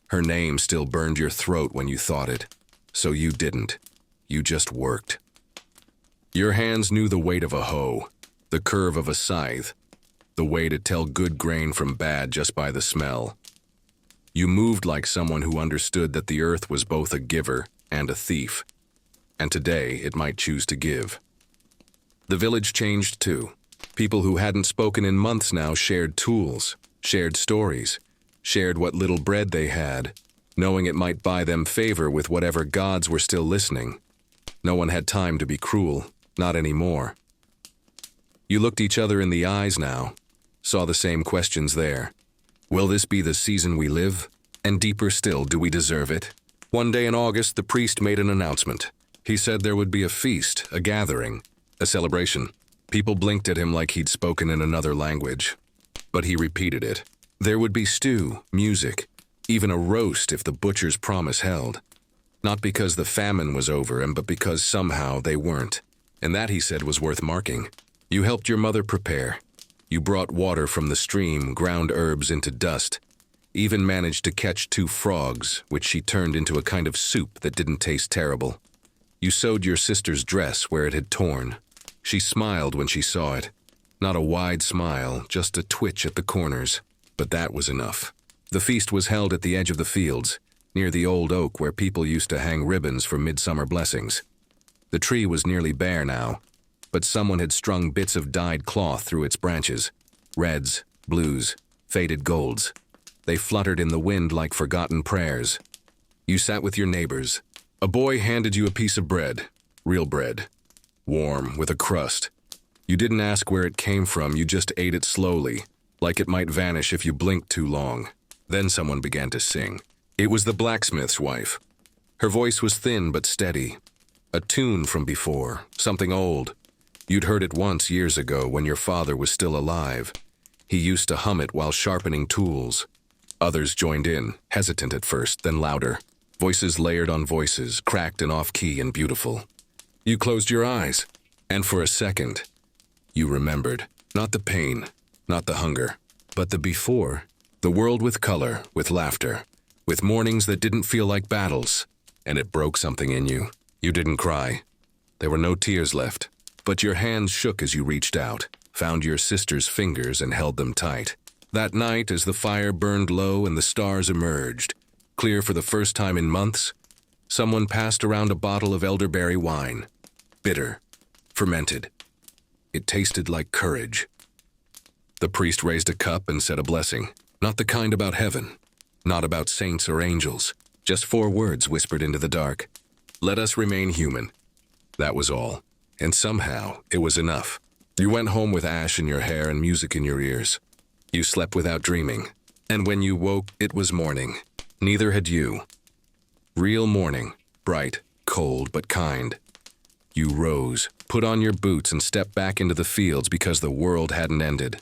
Her name still burned your throat when you thought it. So you didn't. You just worked. Your hands knew the weight of a hoe, the curve of a scythe, the way to tell good grain from bad just by the smell. You moved like someone who understood that the earth was both a giver and a thief, and today it might choose to give. The village changed too. People who hadn't spoken in months now shared tools, shared stories, shared what little bread they had, knowing it might buy them favor with whatever gods were still listening. No one had time to be cruel, not anymore. You looked each other in the eyes now, saw the same questions there. Will this be the season we live? And deeper still, do we deserve it? One day in August, the priest made an announcement. He said there would be a feast, a gathering, a celebration. People blinked at him like he'd spoken in another language. But he repeated it. There would be stew, music, even a roast if the butcher's promise held. Not because the famine was over, but because somehow they weren't. And that, he said, was worth marking. You helped your mother prepare. You brought water from the stream, ground herbs into dust, even managed to catch 2 frogs, which she turned into a kind of soup that didn't taste terrible. You sewed your sister's dress where it had torn. She smiled when she saw it. Not a wide smile, just a twitch at the corners. But that was enough. The feast was held at the edge of the fields, near the old oak where people used to hang ribbons for midsummer blessings. The tree was nearly bare now, but someone had strung bits of dyed cloth through its branches. Reds, blues, faded golds. They fluttered in the wind like forgotten prayers. You sat with your neighbors. A boy handed you a piece of bread, real bread, warm, with a crust. You didn't ask where it came from, you just ate it slowly, like it might vanish if you blinked too long. Then someone began to sing. It was the blacksmith's wife. Her voice was thin but steady. A tune from before, something old. You'd heard it once years ago when your father was still alive. He used to hum it while sharpening tools. Others joined in, hesitant at first, then louder. Voices layered on voices, cracked and off-key and beautiful. You closed your eyes, and for a second, you remembered. Not the pain, not the hunger, but the before. The world with color, with laughter, with mornings that didn't feel like battles, and it broke something in you. You didn't cry. There were no tears left, but your hands shook as you reached out, found your sister's fingers and held them tight. That night, as the fire burned low and the stars emerged, clear for the first time in months, someone passed around a bottle of elderberry wine. Bitter, fermented. It tasted like courage. The priest raised a cup and said a blessing. Not the kind about heaven, not about saints or angels, just 4 words whispered into the dark. Let us remain human. That was all. And somehow, it was enough. You went home with ash in your hair and music in your ears. You slept without dreaming. And when you woke, it was morning. Neither had you. Real morning, bright, cold, but kind. You rose, put on your boots and stepped back into the fields because the world hadn't ended.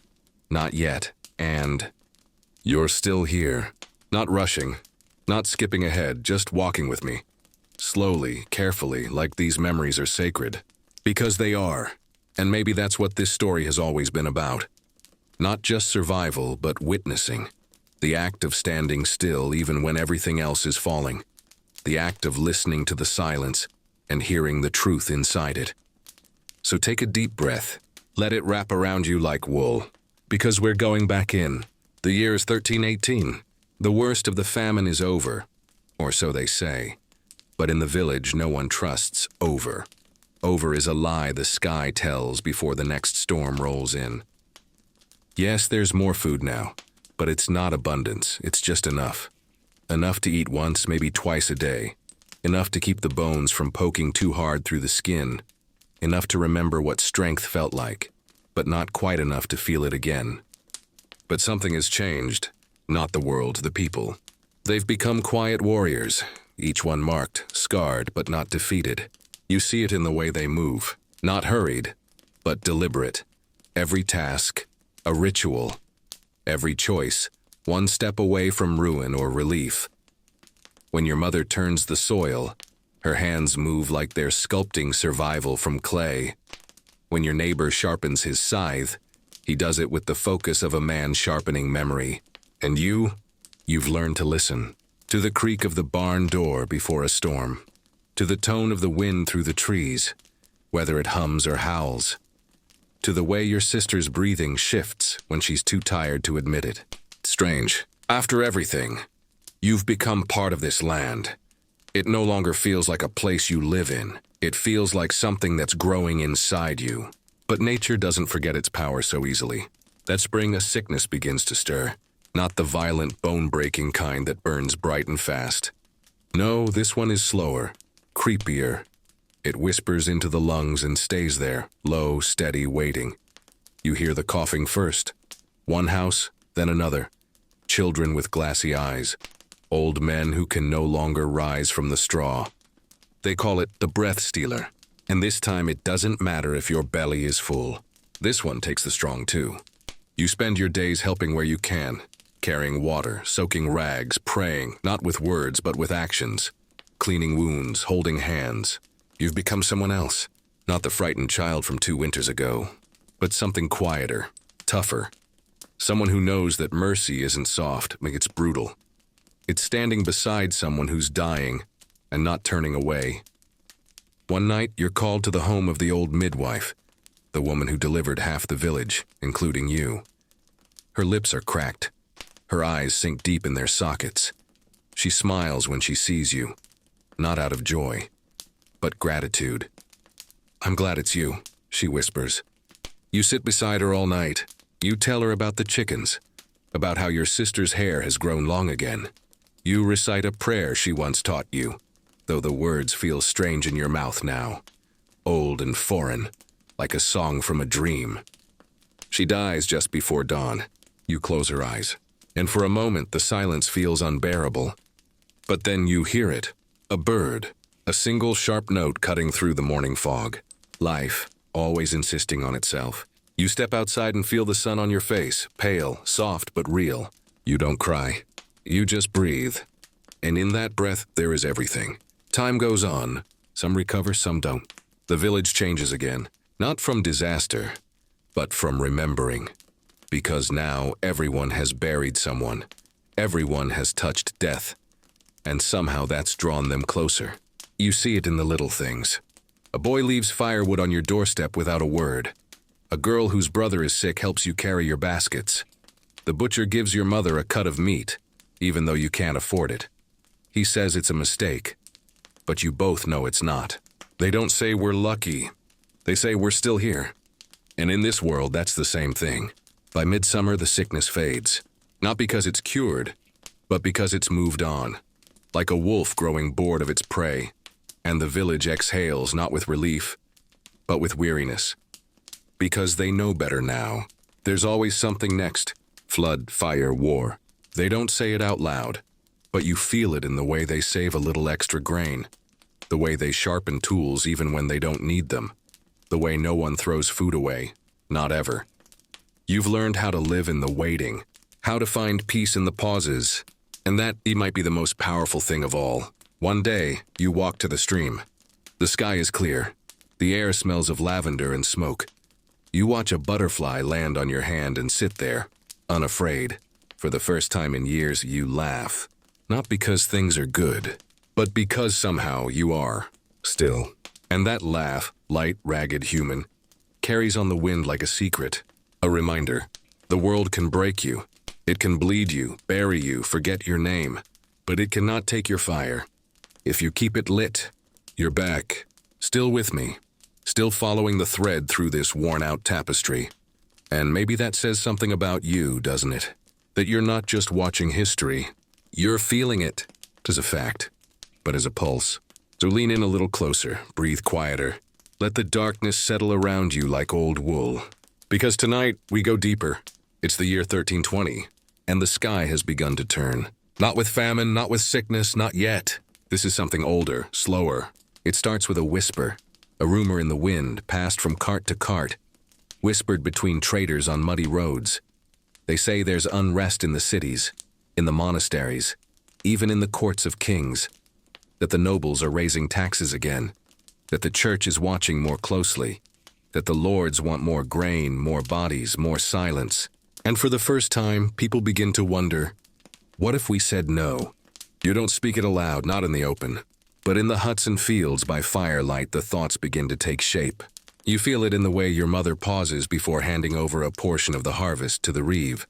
Not yet, and you're still here. Not rushing, not skipping ahead, just walking with me. Slowly, carefully, like these memories are sacred. Because they are, and maybe that's what this story has always been about. Not just survival, but witnessing. The act of standing still even when everything else is falling. The act of listening to the silence and hearing the truth inside it. So take a deep breath. Let it wrap around you like wool. Because we're going back in. The year is 1318. The worst of the famine is over. Or so they say. But in the village, no one trusts over. Over is a lie the sky tells before the next storm rolls in. Yes, there's more food now, but it's not abundance, it's just enough. Enough to eat once, maybe twice a day. Enough to keep the bones from poking too hard through the skin. Enough to remember what strength felt like, but not quite enough to feel it again. But something has changed. Not the world, the people. They've become quiet warriors, each one marked, scarred, but not defeated. You see it in the way they move, not hurried, but deliberate. Every task, a ritual. Every choice, one step away from ruin or relief. When your mother turns the soil, her hands move like they're sculpting survival from clay. When your neighbor sharpens his scythe, he does it with the focus of a man sharpening memory. And you've learned to listen. To the creak of the barn door before a storm. To the tone of the wind through the trees, whether it hums or howls. To the way your sister's breathing shifts when she's too tired to admit it. Strange. After everything, you've become part of this land. It no longer feels like a place you live in. It feels like something that's growing inside you. But nature doesn't forget its power so easily. That spring, a sickness begins to stir. Not the violent, bone-breaking kind that burns bright and fast. No, this one is slower, creepier. It whispers into the lungs and stays there, low, steady, waiting. You hear the coughing first. One house, then another. Children with glassy eyes. Old men who can no longer rise from the straw. They call it the breath stealer. And this time it doesn't matter if your belly is full. This one takes the strong too. You spend your days helping where you can. Carrying water, soaking rags, praying, not with words but with actions. Cleaning wounds, holding hands. You've become someone else. Not the frightened child from 2 winters ago. but something quieter, tougher. Someone who knows that mercy isn't soft, it's brutal. It's standing beside someone who's dying and not turning away. One night, you're called to the home of the old midwife, the woman who delivered half the village, including you. Her lips are cracked. Her eyes sink deep in their sockets. She smiles when she sees you, not out of joy, but gratitude. "I'm glad it's you," she whispers. You sit beside her all night. You tell her about the chickens, about how your sister's hair has grown long again. You recite a prayer she once taught you, though the words feel strange in your mouth now, old and foreign, like a song from a dream. She dies just before dawn. You close her eyes, and for a moment the silence feels unbearable. But then you hear it, a bird, a single sharp note cutting through the morning fog. Life, always insisting on itself. You step outside and feel the sun on your face, pale, soft, but real. You don't cry. You just breathe. And in that breath, there is everything. Time goes on. Some recover, some don't. The village changes again. Not from disaster, but from remembering. Because now everyone has buried someone. Everyone has touched death. And somehow that's drawn them closer. You see it in the little things. A boy leaves firewood on your doorstep without a word. A girl whose brother is sick helps you carry your baskets. The butcher gives your mother a cut of meat, even though you can't afford it. He says it's a mistake, but you both know it's not. They don't say we're lucky. They say we're still here. And in this world, that's the same thing. By midsummer, the sickness fades. Not because it's cured, but because it's moved on. Like a wolf growing bored of its prey. And the village exhales not with relief, but with weariness. Because they know better now. There's always something next. Flood, fire, war. They don't say it out loud, but you feel it in the way they save a little extra grain. The way they sharpen tools even when they don't need them. The way no one throws food away, not ever. You've learned how to live in the waiting, how to find peace in the pauses, and that might be the most powerful thing of all. One day, you walk to the stream. The sky is clear. The air smells of lavender and smoke. You watch a butterfly land on your hand and sit there, unafraid. For the first time in years, you laugh. Not because things are good, but because somehow you are, still. And that laugh, light, ragged, human, carries on the wind like a secret. A reminder. The world can break you. It can bleed you, bury you, forget your name. But it cannot take your fire. If you keep it lit, you're back, still with me. Still following the thread through this worn-out tapestry. And maybe that says something about you, doesn't it? That you're not just watching history. You're feeling it, as a fact, but as a pulse. So lean in a little closer, breathe quieter. Let the darkness settle around you like old wool. Because tonight, we go deeper. It's the year 1320, and the sky has begun to turn. Not with famine, not with sickness, not yet. This is something older, slower. It starts with a whisper. A rumor in the wind, passed from cart to cart, whispered between traders on muddy roads. They say there's unrest in the cities, in the monasteries, even in the courts of kings, that the nobles are raising taxes again, that the church is watching more closely, that the lords want more grain, more bodies, more silence. And for the first time, people begin to wonder, what if we said no? You don't speak it aloud, not in the open. But in the huts and fields by firelight, the thoughts begin to take shape. You feel it in the way your mother pauses before handing over a portion of the harvest to the reeve.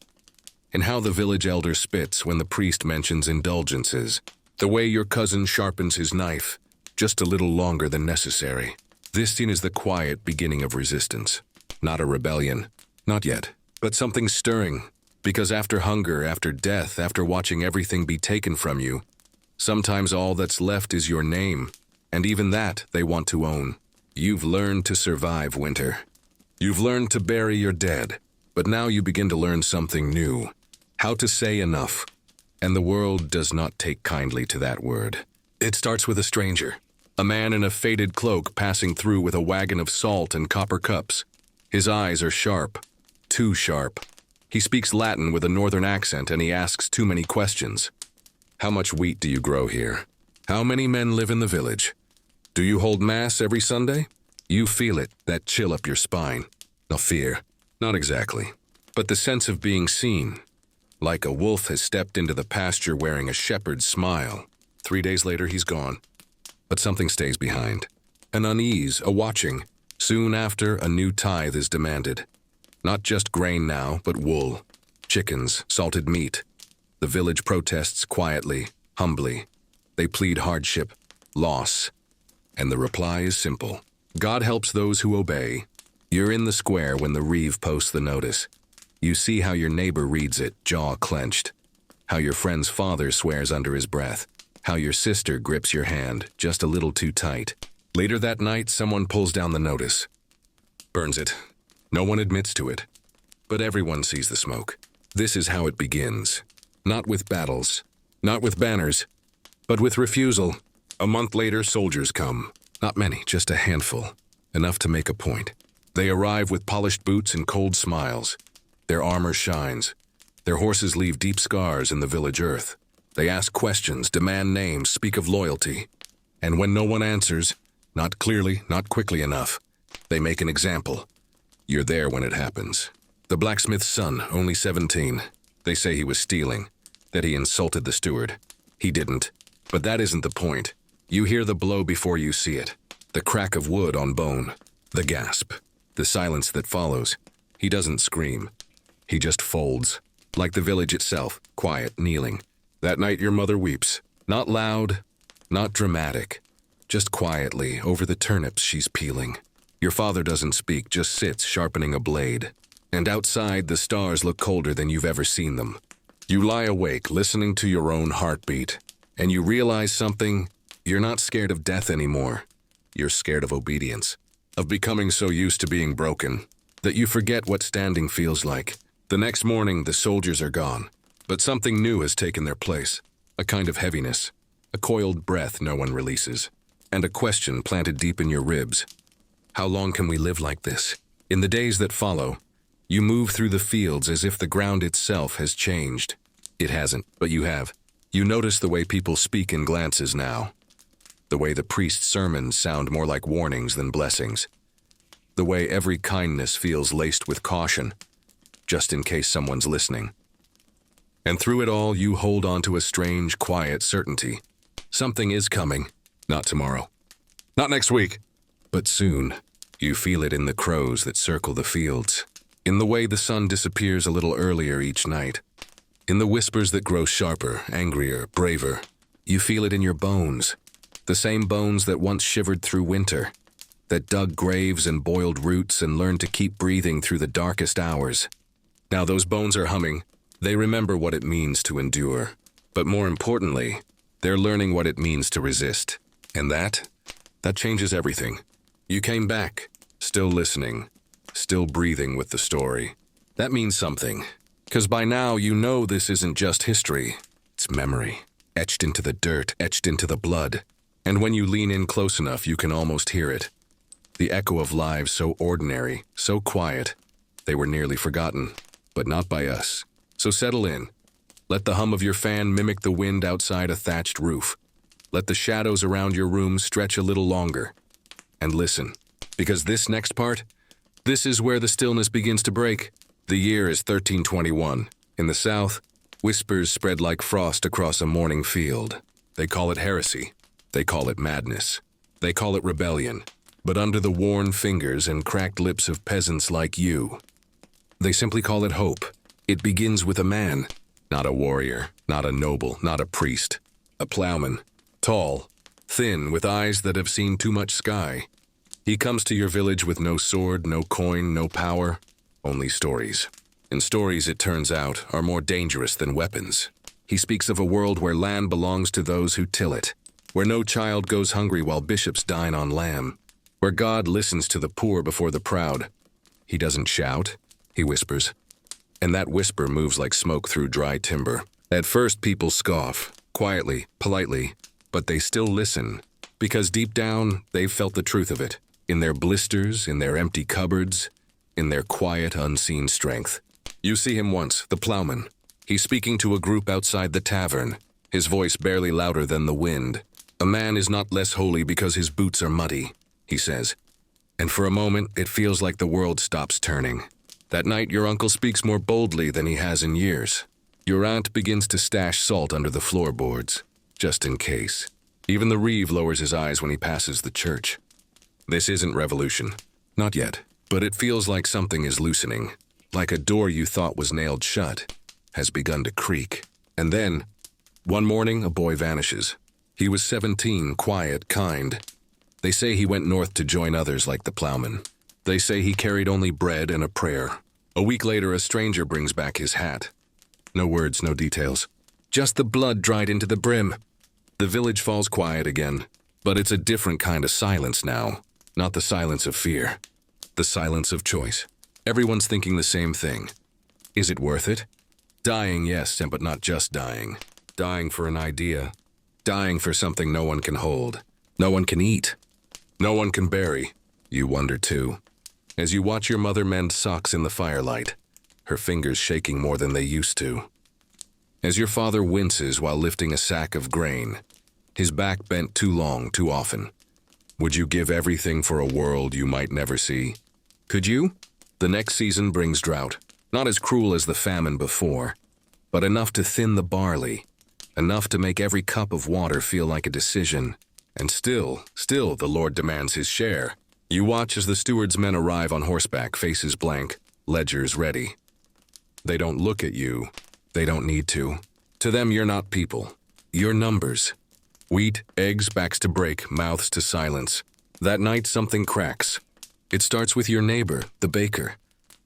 In how the village elder spits when the priest mentions indulgences. The way your cousin sharpens his knife, just a little longer than necessary. This scene is the quiet beginning of resistance. Not a rebellion. Not yet. But something stirring. Because after hunger, after death, after watching everything be taken from you, sometimes all that's left is your name, and even that they want to own. You've learned to survive winter. You've learned to bury your dead, but now you begin to learn something new. How to say enough. And the world does not take kindly to that word. It starts with a stranger, a man in a faded cloak passing through with a wagon of salt and copper cups. His eyes are sharp, too sharp. He speaks Latin with a northern accent and he asks too many questions. How much wheat do you grow here? How many men live in the village? Do you hold mass every Sunday? You feel it, that chill up your spine. No fear, not exactly, but the sense of being seen. Like a wolf has stepped into the pasture wearing a shepherd's smile. 3 days later, he's gone. But something stays behind. An unease, a watching. Soon after, a new tithe is demanded. Not just grain now, but wool, chickens, salted meat. The village protests quietly, humbly. They plead hardship, loss. And the reply is simple. God helps those who obey. You're in the square when the reeve posts the notice. You see how your neighbor reads it, jaw clenched. How your friend's father swears under his breath. How your sister grips your hand, just a little too tight. Later that night, someone pulls down the notice. Burns it. No one admits to it. But everyone sees the smoke. This is how it begins. Not with battles, not with banners, but with refusal. A month later, soldiers come. Not many, just a handful. Enough to make a point. They arrive with polished boots and cold smiles. Their armor shines. Their horses leave deep scars in the village earth. They ask questions, demand names, speak of loyalty. And when no one answers, not clearly, not quickly enough, they make an example. You're there when it happens. The blacksmith's son, only 17. They say he was stealing, that he insulted the steward. He didn't. But that isn't the point. You hear the blow before you see it. The crack of wood on bone. The gasp. The silence that follows. He doesn't scream. He just folds. Like the village itself, quiet, kneeling. That night your mother weeps. Not loud, not dramatic. Just quietly, over the turnips she's peeling. Your father doesn't speak, just sits sharpening a blade. And outside, the stars look colder than you've ever seen them. You lie awake, listening to your own heartbeat. And you realize something. You're not scared of death anymore. You're scared of obedience. Of becoming so used to being broken that you forget what standing feels like. The next morning, the soldiers are gone. But something new has taken their place. A kind of heaviness. A coiled breath no one releases. And a question planted deep in your ribs. How long can we live like this? In the days that follow, you move through the fields as if the ground itself has changed. It hasn't, but you have. You notice the way people speak in glances now. The way the priest's sermons sound more like warnings than blessings. The way every kindness feels laced with caution, just in case someone's listening. And through it all, you hold on to a strange, quiet certainty. Something is coming. Not tomorrow. Not next week. But soon. You feel it in the crows that circle the fields. In the way the sun disappears a little earlier each night. In the whispers that grow sharper, angrier, braver. You feel it in your bones. The same bones that once shivered through winter. That dug graves and boiled roots and learned to keep breathing through the darkest hours. Now those bones are humming. They remember what it means to endure. But more importantly, they're learning what it means to resist. And that changes everything. You came back, still listening, still breathing with the story. That means something. 'Cause by now you know this isn't just history. It's memory. Etched into the dirt, etched into the blood. And when you lean in close enough, you can almost hear it. The echo of lives so ordinary, so quiet. They were nearly forgotten, but not by us. So settle in. Let the hum of your fan mimic the wind outside a thatched roof. Let the shadows around your room stretch a little longer. And listen, because this next part, this is where the stillness begins to break. The year is 1321. In the south, whispers spread like frost across a morning field. They call it heresy. They call it madness. They call it rebellion. But under the worn fingers and cracked lips of peasants like you, they simply call it hope. It begins with a man, not a warrior, not a noble, not a priest. A plowman, tall, thin, with eyes that have seen too much sky. He comes to your village with no sword, no coin, no power, only stories. And stories, it turns out, are more dangerous than weapons. He speaks of a world where land belongs to those who till it, where no child goes hungry while bishops dine on lamb, where God listens to the poor before the proud. He doesn't shout, he whispers. And that whisper moves like smoke through dry timber. At first, people scoff, quietly, politely, but they still listen, because deep down, they've felt the truth of it, in their blisters, in their empty cupboards, in their quiet, unseen strength. You see him once, the plowman. He's speaking to a group outside the tavern, his voice barely louder than the wind. A man is not less holy because his boots are muddy, he says. And for a moment, it feels like the world stops turning. That night, your uncle speaks more boldly than he has in years. Your aunt begins to stash salt under the floorboards, just in case. Even the reeve lowers his eyes when he passes the church. This isn't revolution. Not yet. But it feels like something is loosening. Like a door you thought was nailed shut has begun to creak. And then, one morning, a boy vanishes. He was 17, quiet, kind. They say he went north to join others like the plowman. They say he carried only bread and a prayer. A week later, a stranger brings back his hat. No words, no details. Just the blood dried into the brim. The village falls quiet again. But it's a different kind of silence now. Not the silence of fear. The silence of choice. Everyone's thinking the same thing. Is it worth it? Dying, yes, but not just dying. Dying for an idea. Dying for something no one can hold. No one can eat. No one can bury. You wonder too. As you watch your mother mend socks in the firelight, her fingers shaking more than they used to. As your father winces while lifting a sack of grain, his back bent too long, too often. Would you give everything for a world you might never see? Could you? The next season brings drought, not as cruel as the famine before, but enough to thin the barley, enough to make every cup of water feel like a decision. And still, the Lord demands his share. You watch as the steward's men arrive on horseback, faces blank, ledgers ready. They don't look at you. They don't need to. To them, you're not people. You're numbers. Wheat, eggs, backs to break, mouths to silence. That night, something cracks. It starts with your neighbor, the baker.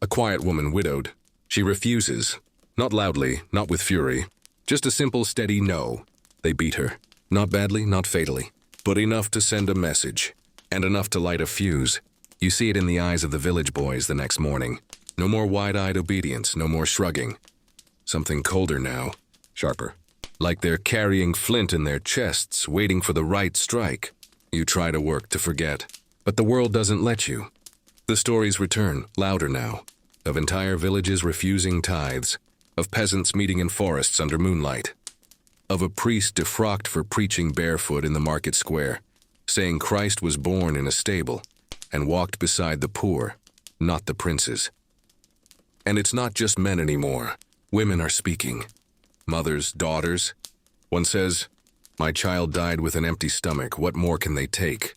A quiet woman, widowed. She refuses. Not loudly, not with fury. Just a simple, steady no. They beat her. Not badly, not fatally. But enough to send a message. And enough to light a fuse. You see it in the eyes of the village boys the next morning. No more wide-eyed obedience, no more shrugging. Something colder now. Sharper. Like they're carrying flint in their chests, waiting for the right strike. You try to work to forget. But the world doesn't let you. The stories return, louder now, of entire villages refusing tithes, of peasants meeting in forests under moonlight, of a priest defrocked for preaching barefoot in the market square, saying Christ was born in a stable and walked beside the poor, not the princes. And it's not just men anymore. Women are speaking. Mothers, daughters. One says, "My child died with an empty stomach. What more can they take?"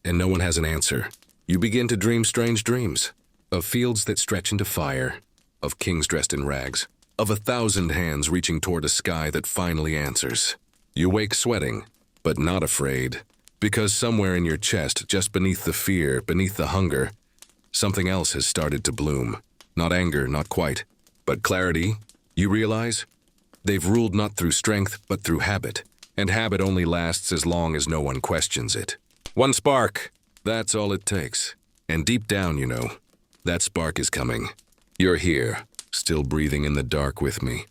And no one has an answer. You begin to dream strange dreams, of fields that stretch into fire, of kings dressed in rags, of 1,000 hands reaching toward a sky that finally answers. You wake sweating, but not afraid, because somewhere in your chest, just beneath the fear, beneath the hunger, something else has started to bloom. Not anger, not quite, but clarity. You realize? They've ruled not through strength, but through habit, and habit only lasts as long as no one questions it. One spark, that's all it takes. And deep down, you know, that spark is coming. You're here, still breathing in the dark with me.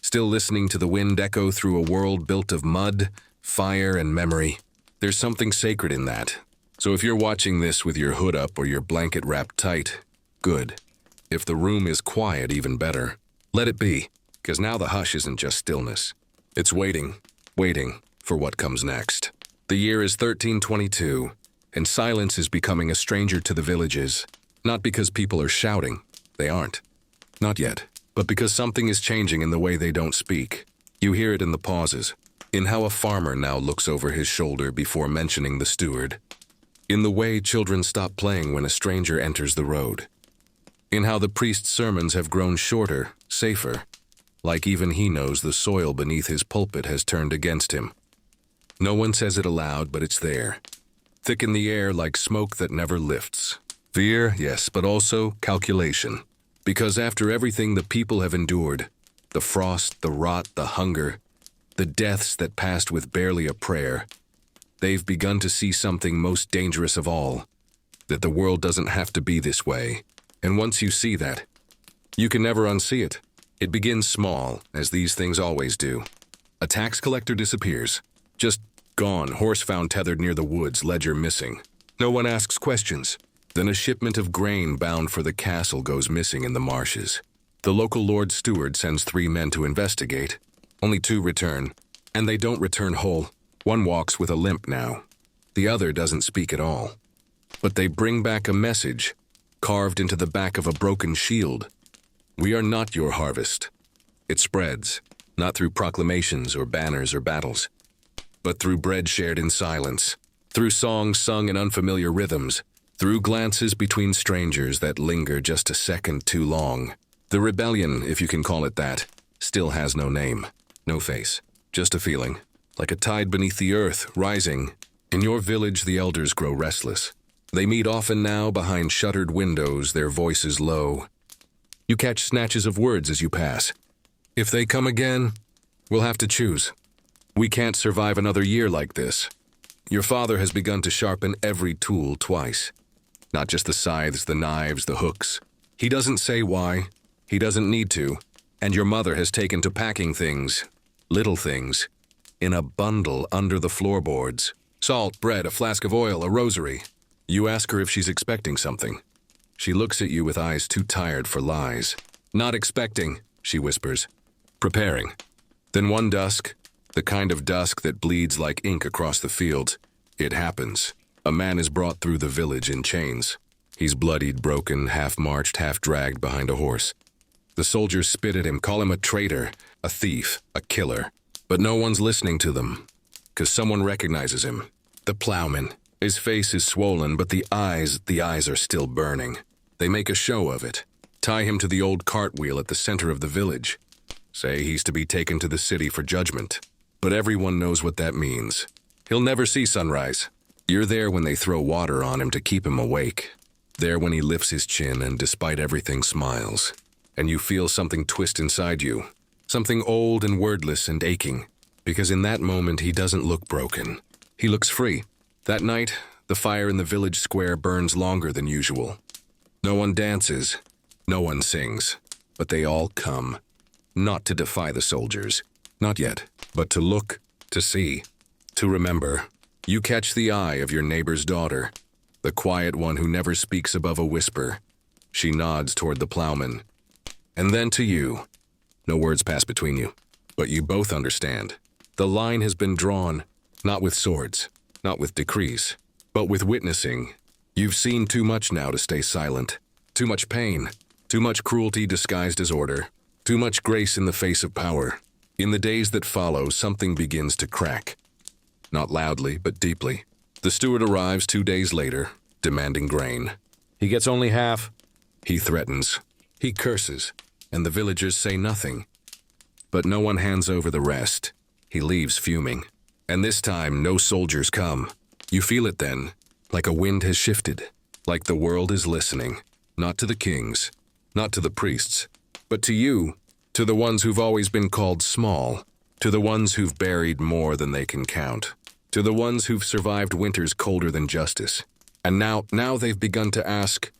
Still listening to the wind echo through a world built of mud, fire, and memory. There's something sacred in that. So if you're watching this with your hood up or your blanket wrapped tight, good. If the room is quiet, even better. Let it be, because now the hush isn't just stillness. It's waiting for what comes next. The year is 1322, and silence is becoming a stranger to the villages. Not because people are shouting. They aren't. Not yet. But because something is changing in the way they don't speak. You hear it in the pauses. In how a farmer now looks over his shoulder before mentioning the steward. In the way children stop playing when a stranger enters the road. In how the priest's sermons have grown shorter, safer. Like even he knows the soil beneath his pulpit has turned against him. No one says it aloud, but it's there. Thick in the air like smoke that never lifts. Fear, yes, but also calculation. Because after everything the people have endured, the frost, the rot, the hunger, the deaths that passed with barely a prayer, they've begun to see something most dangerous of all, that the world doesn't have to be this way. And once you see that, you can never unsee it. It begins small, as these things always do. A tax collector disappears. Just gone, horse found tethered near the woods, ledger missing. No one asks questions. Then a shipment of grain bound for the castle goes missing in the marshes. The local lord steward sends 3 men to investigate. Only 2 return, and they don't return whole. One walks with a limp now. The other doesn't speak at all. but they bring back a message, carved into the back of a broken shield. We are not your harvest. It spreads, not through proclamations or banners or battles, but through bread shared in silence, through songs sung in unfamiliar rhythms, through glances between strangers that linger just a second too long. The rebellion, if you can call it that, still has no name, no face, just a feeling, like a tide beneath the earth, rising. In your village, the elders grow restless. They meet often now behind shuttered windows, their voices low. You catch snatches of words as you pass. If they come again, we'll have to choose. We can't survive another year like this. Your father has begun to sharpen every tool twice. Not just the scythes, the knives, the hooks. He doesn't say why. He doesn't need to. And your mother has taken to packing things, little things, in a bundle under the floorboards. Salt, bread, a flask of oil, a rosary. You ask her if she's expecting something. She looks at you with eyes too tired for lies. Not expecting, she whispers. Preparing. Then one dusk, the kind of dusk that bleeds like ink across the fields, it happens. A man is brought through the village in chains. He's bloodied, broken, half-marched, half-dragged behind a horse. The soldiers spit at him, call him a traitor, a thief, a killer. But no one's listening to them, 'cause someone recognizes him. The plowman. His face is swollen, but the eyes are still burning. They make a show of it. Tie him to the old cartwheel at the center of the village. Say he's to be taken to the city for judgment. But everyone knows what that means. He'll never see sunrise. You're there when they throw water on him to keep him awake. There when he lifts his chin and despite everything smiles. And you feel something twist inside you. Something old and wordless and aching. Because in that moment he doesn't look broken. He looks free. That night, the fire in the village square burns longer than usual. No one dances. No one sings. But they all come. Not to defy the soldiers. Not yet. But to look, to see, to remember. You catch the eye of your neighbor's daughter, the quiet one who never speaks above a whisper. She nods toward the plowman. And then to you. No words pass between you, but you both understand. The line has been drawn, not with swords, not with decrees, but with witnessing. You've seen too much now to stay silent. Too much pain, too much cruelty disguised as order, too much grace in the face of power. In the days that follow, something begins to crack. Not loudly, but deeply. The steward arrives 2 days later, demanding grain. He gets only half. He threatens. He curses, and the villagers say nothing. But no one hands over the rest. He leaves fuming. And this time, no soldiers come. You feel it then, like a wind has shifted, like the world is listening, not to the kings, not to the priests, but to you, to the ones who've always been called small, to the ones who've buried more than they can count, to the ones who've survived winters colder than justice. And now they've begun to ask,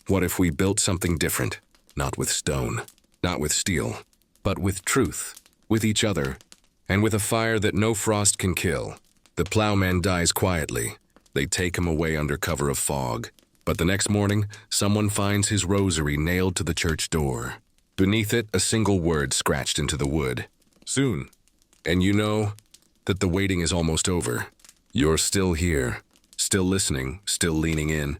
what if we built something different? Not with stone, not with steel, but with truth, with each other, and with a fire that no frost can kill. The plowman dies quietly. They take him away under cover of fog. But the next morning, someone finds his rosary nailed to the church door. Beneath it, a single word scratched into the wood. Soon. And you know that the waiting is almost over. You're still here, still listening, still leaning in.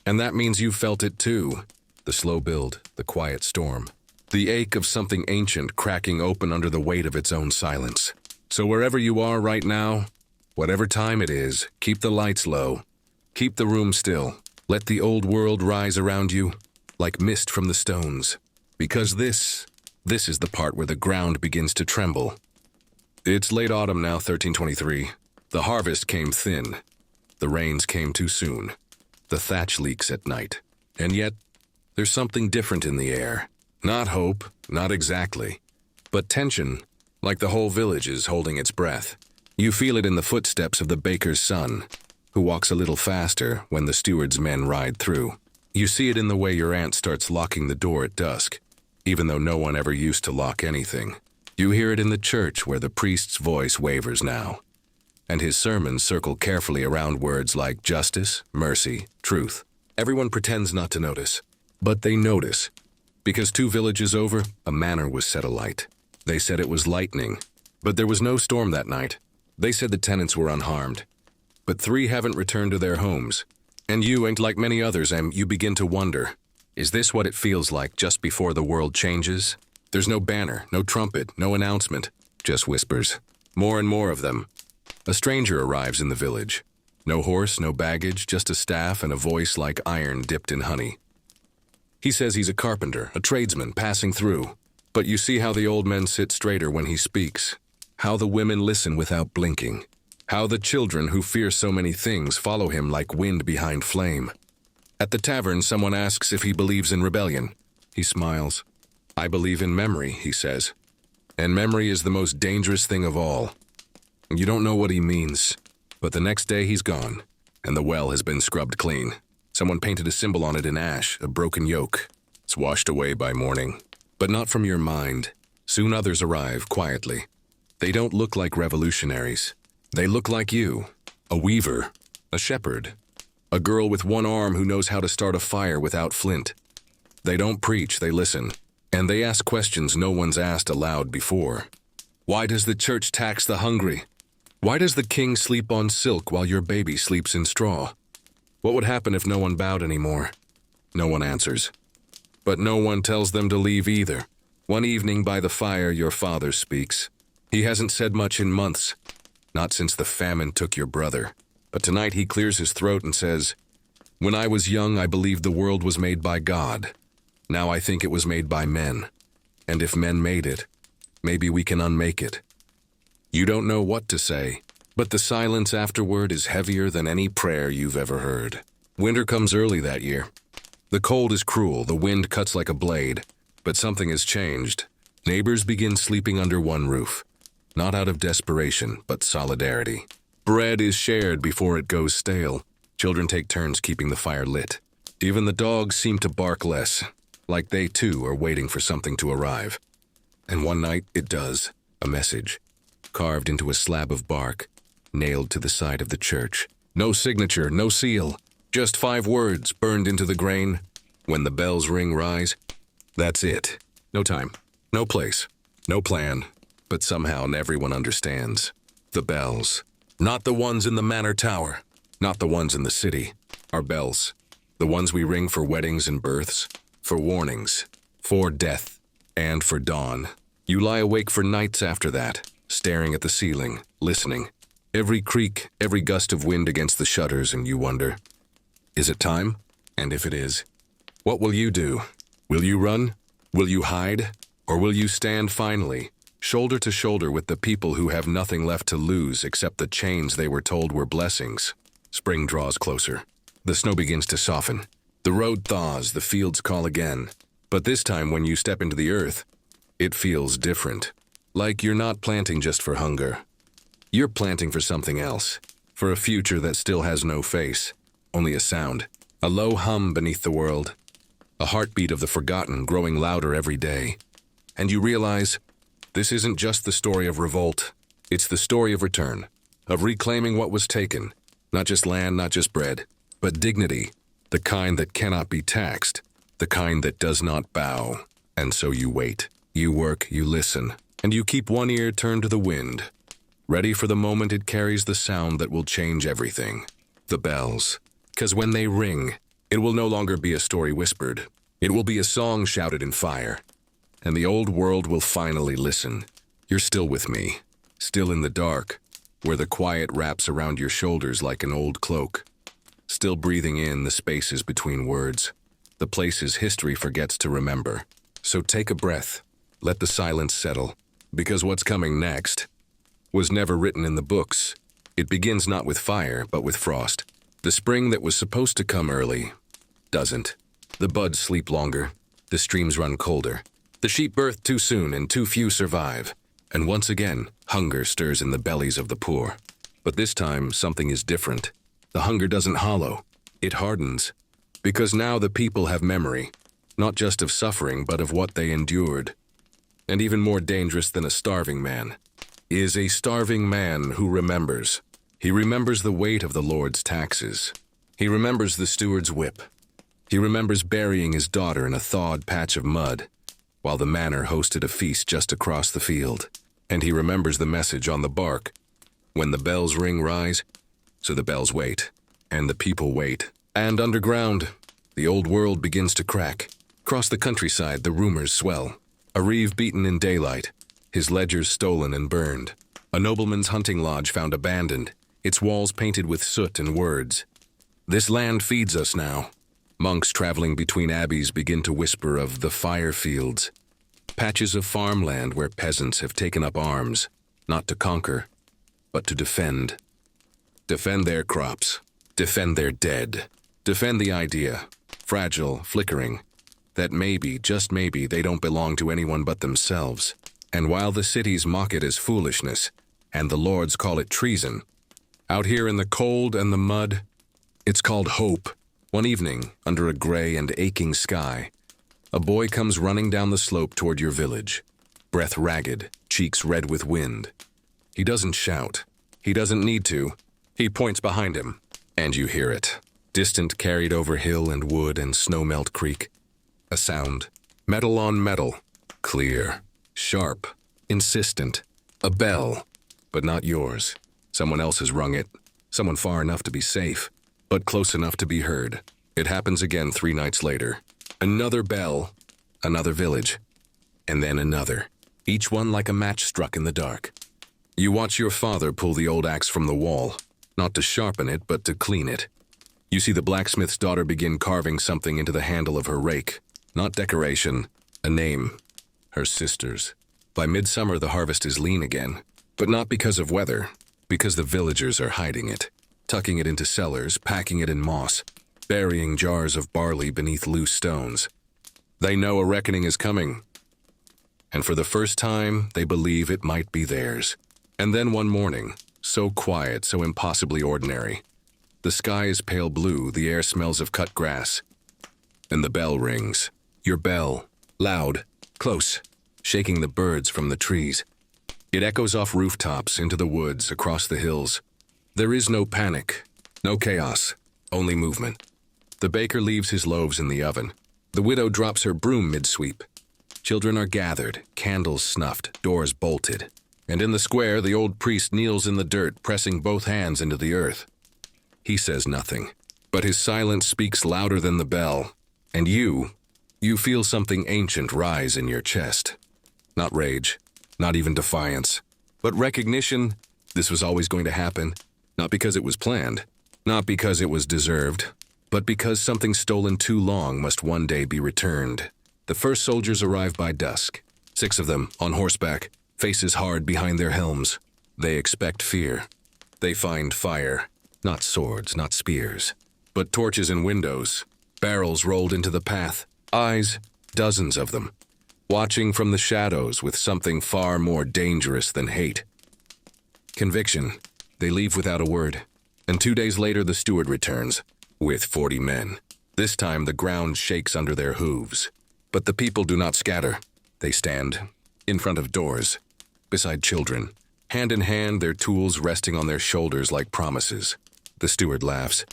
And that means you've felt it too. The slow build, the quiet storm. The ache of something ancient cracking open under the weight of its own silence. So wherever you are right now, whatever time it is, keep the lights low. Keep the room still. Let the old world rise around you, like mist from the stones. Because this is the part where the ground begins to tremble. It's late autumn now, 1323. The harvest came thin. The rains came too soon. The thatch leaks at night. And yet, there's something different in the air. Not hope, not exactly, but tension, like the whole village is holding its breath. You feel it in the footsteps of the baker's son, who walks a little faster when the steward's men ride through. You see it in the way your aunt starts locking the door at dusk, even though no one ever used to lock anything. You hear it in the church where the priest's voice wavers now, and his sermons circle carefully around words like justice, mercy, truth. Everyone pretends not to notice, but they notice. Because 2 villages over, a manor was set alight. They said it was lightning, but there was no storm that night. They said the tenants were unharmed. But 3 haven't returned to their homes. And you, and like many others, you begin to wonder, is this what it feels like just before the world changes? There's no banner, no trumpet, no announcement, just whispers. More and more of them. A stranger arrives in the village. No horse, no baggage, just a staff and a voice like iron dipped in honey. He says he's a carpenter, a tradesman passing through. But you see how the old men sit straighter when he speaks. How the women listen without blinking. How the children who fear so many things follow him like wind behind flame. At the tavern, someone asks if he believes in rebellion. He smiles. I believe in memory, he says. And memory is the most dangerous thing of all. You don't know what he means, but the next day he's gone, and the well has been scrubbed clean. Someone painted a symbol on it in ash, a broken yoke. It's washed away by morning. But not from your mind. Soon others arrive, quietly. They don't look like revolutionaries. They look like you. A weaver, a shepherd, a girl with one arm who knows how to start a fire without flint. They don't preach, they listen. And they ask questions no one's asked aloud before. Why does the church tax the hungry? Why does the king sleep on silk while your baby sleeps in straw? What would happen if no one bowed anymore? No one answers. But no one tells them to leave either. One evening by the fire, your father speaks. He hasn't said much in months, not since the famine took your brother. But tonight he clears his throat and says, when I was young, I believed the world was made by God. Now I think it was made by men. And if men made it, maybe we can unmake it. You don't know what to say, but the silence afterward is heavier than any prayer you've ever heard. Winter comes early that year. The cold is cruel, the wind cuts like a blade, but something has changed. Neighbors begin sleeping under one roof, not out of desperation, but solidarity. Bread is shared before it goes stale. Children take turns keeping the fire lit. Even the dogs seem to bark less, like they too are waiting for something to arrive. And one night it does, a message, carved into a slab of bark, nailed to the side of the church. No signature, no seal, just 5 words burned into the grain. When the bells ring, rise. That's it. No time, no place, no plan, but somehow everyone understands. The bells, not the ones in the manor tower, not the ones in the city, are bells. The ones we ring for weddings and births, for warnings, for death, and for dawn. You lie awake for nights after that, staring at the ceiling, listening. Every creak, every gust of wind against the shutters, and you wonder, is it time? And if it is, what will you do? Will you run? Will you hide? Or will you stand finally, shoulder to shoulder with the people who have nothing left to lose except the chains they were told were blessings? Spring draws closer. The snow begins to soften. The road thaws, the fields call again. But this time when you step into the earth, it feels different. Like you're not planting just for hunger. You're planting for something else. For a future that still has no face. Only a sound. A low hum beneath the world. A heartbeat of the forgotten growing louder every day. And you realize, this isn't just the story of revolt. It's the story of return. Of reclaiming what was taken. Not just land, not just bread, but dignity. The kind that cannot be taxed. The kind that does not bow. And so you wait. You work, you listen. And you keep one ear turned to the wind. Ready for the moment it carries the sound that will change everything. The bells. 'Cause when they ring, it will no longer be a story whispered. It will be a song shouted in fire. And the old world will finally listen. You're still with me. Still in the dark, where the quiet wraps around your shoulders like an old cloak. Still breathing in the spaces between words. The places history forgets to remember. So take a breath. Let the silence settle. Because what's coming next was never written in the books. It begins not with fire, but with frost. The spring that was supposed to come early doesn't. The buds sleep longer. The streams run colder. The sheep birth too soon and too few survive. And once again, hunger stirs in the bellies of the poor. But this time, something is different. The hunger doesn't hollow. It hardens. Because now the people have memory, not just of suffering, but of what they endured. And even more dangerous than a starving man is a starving man who remembers. He remembers the weight of the Lord's taxes. He remembers the steward's whip. He remembers burying his daughter in a thawed patch of mud, while the manor hosted a feast just across the field. And he remembers the message on the bark. When the bells ring, rise. So the bells wait, and the people wait. And underground, the old world begins to crack. Across the countryside, the rumors swell. A reeve beaten in daylight, his ledgers stolen and burned. A nobleman's hunting lodge found abandoned, its walls painted with soot and words. This land feeds us now. Monks traveling between abbeys begin to whisper of the fire fields, patches of farmland where peasants have taken up arms, not to conquer, but to defend. Defend their crops, defend their dead, defend the idea, fragile, flickering, that maybe, just maybe, they don't belong to anyone but themselves. And while the cities mock it as foolishness, and the lords call it treason, out here in the cold and the mud, it's called hope. One evening, under a gray and aching sky, a boy comes running down the slope toward your village, breath ragged, cheeks red with wind. He doesn't shout. He doesn't need to. He points behind him, and you hear it. Distant, carried over hill and wood and snowmelt creek. A sound, metal on metal, clear, sharp, insistent. A bell, but not yours. Someone else has rung it. Someone far enough to be safe, but close enough to be heard. It happens again 3 nights later. Another bell, another village, and then another, each one like a match struck in the dark. You watch your father pull the old axe from the wall, not to sharpen it, but to clean it. You see the blacksmith's daughter begin carving something into the handle of her rake. Not decoration, a name. Her sister's. By midsummer, the harvest is lean again, but not because of weather, because the villagers are hiding it, tucking it into cellars, packing it in moss, burying jars of barley beneath loose stones. They know a reckoning is coming, and for the first time, they believe it might be theirs. And then one morning, so quiet, so impossibly ordinary, the sky is pale blue, the air smells of cut grass, and the bell rings. Your bell, loud, close, shaking the birds from the trees. It echoes off rooftops into the woods, across the hills. There is no panic, no chaos, only movement. The baker leaves his loaves in the oven. The widow drops her broom mid-sweep. Children are gathered, candles snuffed, doors bolted. And in the square, the old priest kneels in the dirt, pressing both hands into the earth. He says nothing, but his silence speaks louder than the bell. And you feel something ancient rise in your chest. Not rage, not even defiance, but recognition. This was always going to happen, not because it was planned, not because it was deserved, but because something stolen too long must one day be returned. The first soldiers arrive by dusk, 6 of them on horseback, faces hard behind their helms. They expect fear. They find fire, not swords, not spears, but torches in windows, barrels rolled into the path, eyes, dozens of them, watching from the shadows with something far more dangerous than hate. Conviction. They leave without a word, and 2 days later the steward returns, with 40 men. This time the ground shakes under their hooves. But the people do not scatter. They stand in front of doors, beside children, hand in hand, their tools resting on their shoulders like promises. The steward laughs,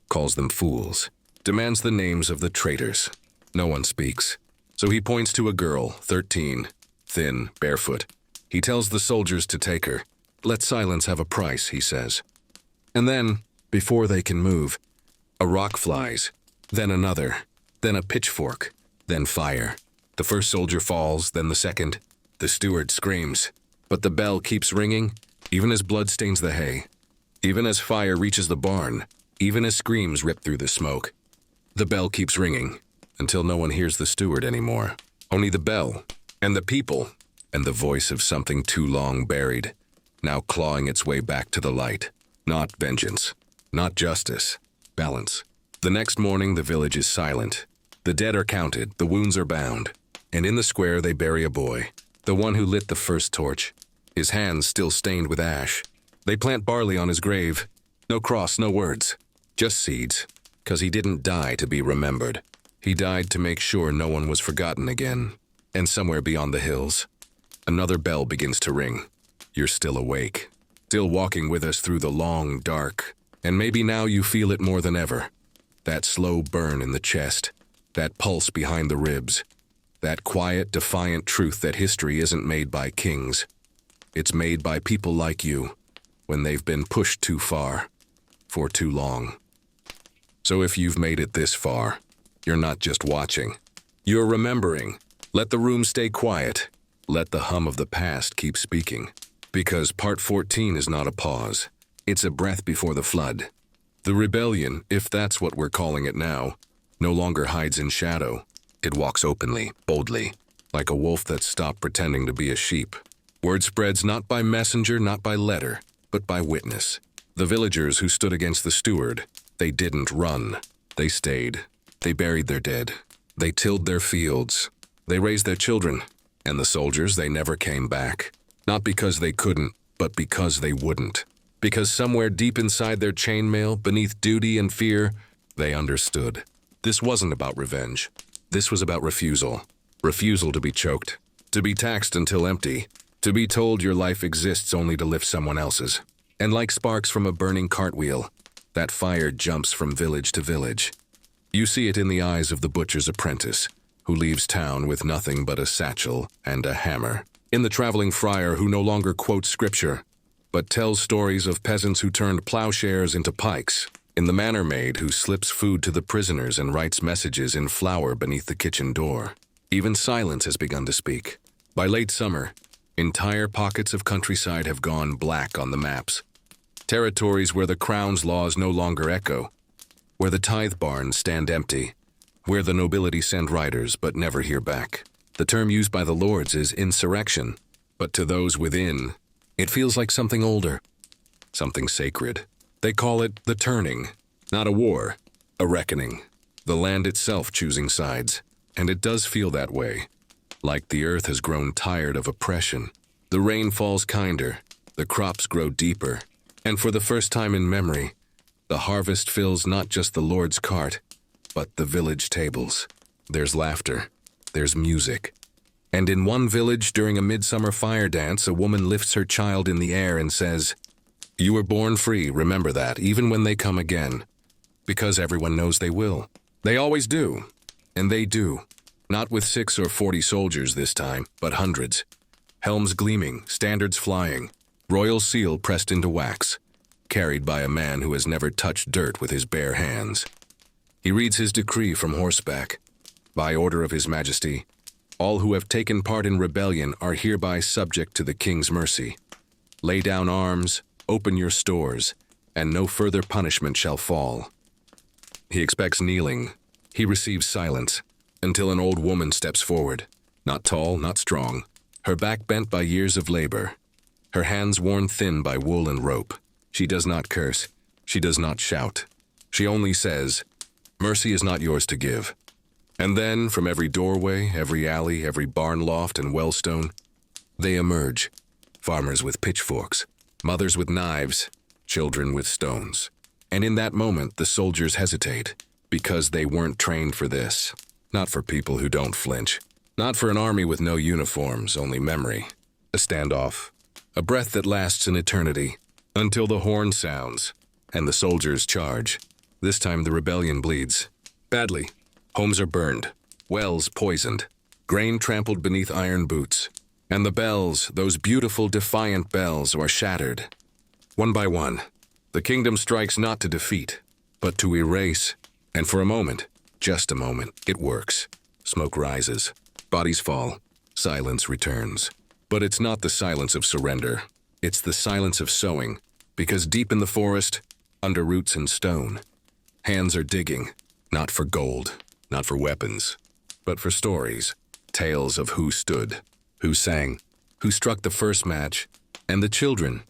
calls them fools, demands the names of the traitors. No one speaks. So he points to a girl, 13, thin, barefoot. He tells the soldiers to take her. Let silence have a price, he says. And then, before they can move, a rock flies, then another, then a pitchfork, then fire. The first soldier falls, then the second. The steward screams, but the bell keeps ringing, even as blood stains the hay, even as fire reaches the barn, even as screams rip through the smoke. The bell keeps ringing, until no one hears the steward anymore. Only the bell, and the people, and the voice of something too long buried, now clawing its way back to the light. Not vengeance, not justice, balance. The next morning, the village is silent. The dead are counted, the wounds are bound, and in the square they bury a boy, the one who lit the first torch, his hands still stained with ash. They plant barley on his grave. No cross, no words, just seeds, 'cause he didn't die to be remembered. He died to make sure no one was forgotten again. And somewhere beyond the hills, another bell begins to ring. You're still awake, still walking with us through the long dark, and maybe now you feel it more than ever. That slow burn in the chest, that pulse behind the ribs, that quiet, defiant truth that history isn't made by kings. It's made by people like you, when they've been pushed too far, for too long. So if you've made it this far, you're not just watching. You're remembering. Let the room stay quiet. Let the hum of the past keep speaking. Because part 14 is not a pause. It's a breath before the flood. The rebellion, if that's what we're calling it now, no longer hides in shadow. It walks openly, boldly, like a wolf that's stopped pretending to be a sheep. Word spreads not by messenger, not by letter, but by witness. The villagers who stood against the steward, they didn't run. They stayed. They buried their dead. They tilled their fields. They raised their children. And the soldiers, they never came back. Not because they couldn't, but because they wouldn't. Because somewhere deep inside their chainmail, beneath duty and fear, they understood. This wasn't about revenge. This was about refusal. Refusal to be choked. To be taxed until empty. To be told your life exists only to lift someone else's. And like sparks from a burning cartwheel, that fire jumps from village to village. You see it in the eyes of the butcher's apprentice, who leaves town with nothing but a satchel and a hammer. In the traveling friar who no longer quotes scripture, but tells stories of peasants who turned plowshares into pikes. In the manor maid who slips food to the prisoners and writes messages in flour beneath the kitchen door. Even silence has begun to speak. By late summer, entire pockets of countryside have gone black on the maps. Territories where the crown's laws no longer echo, where the tithe barns stand empty, where the nobility send riders but never hear back. The term used by the lords is insurrection, but to those within, it feels like something older, something sacred. They call it the turning, not a war, a reckoning. The land itself choosing sides, and it does feel that way. Like the earth has grown tired of oppression. The rain falls kinder, the crops grow deeper, and for the first time in memory, the harvest fills not just the Lord's cart, but the village tables. There's laughter, there's music. And in one village during a midsummer fire dance, a woman lifts her child in the air and says, "You were born free, remember that, even when they come again." Because everyone knows they will. They always do. And they do. Not with 6 or 40 soldiers this time, but hundreds. Helms gleaming, standards flying, royal seal pressed into wax, carried by a man who has never touched dirt with his bare hands. He reads his decree from horseback. By order of His Majesty, all who have taken part in rebellion are hereby subject to the King's mercy. Lay down arms, open your stores, and no further punishment shall fall. He expects kneeling. He receives silence, until an old woman steps forward. Not tall, not strong. Her back bent by years of labor. Her hands worn thin by wool and rope. She does not curse. She does not shout. She only says, "Mercy is not yours to give." And then, from every doorway, every alley, every barn loft and wellstone, they emerge. Farmers with pitchforks, mothers with knives, children with stones. And in that moment, the soldiers hesitate, because they weren't trained for this. Not for people who don't flinch. Not for an army with no uniforms, only memory. A standoff. A breath that lasts an eternity, until the horn sounds, and the soldiers charge. This time the rebellion bleeds. Badly. Homes are burned, wells poisoned, grain trampled beneath iron boots. And the bells, those beautiful defiant bells, are shattered. One by one, the kingdom strikes not to defeat, but to erase. And for a moment, just a moment, it works. Smoke rises, bodies fall, silence returns. But it's not the silence of surrender. It's the silence of sowing, because deep in the forest, under roots and stone, hands are digging, not for gold, not for weapons, but for stories, tales of who stood, who sang, who struck the first match, and the children,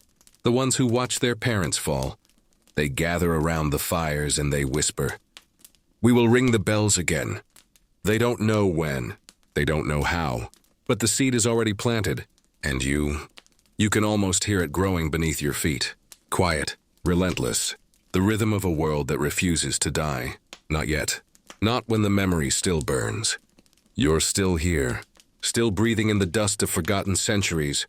the ones who watched their parents fall. They gather around the fires and they whisper, "We will ring the bells again." They don't know when, they don't know how, but the seed is already planted, and you can almost hear it growing beneath your feet. Quiet, relentless, the rhythm of a world that refuses to die. Not yet. Not when the memory still burns. You're still here, still breathing in the dust of forgotten centuries,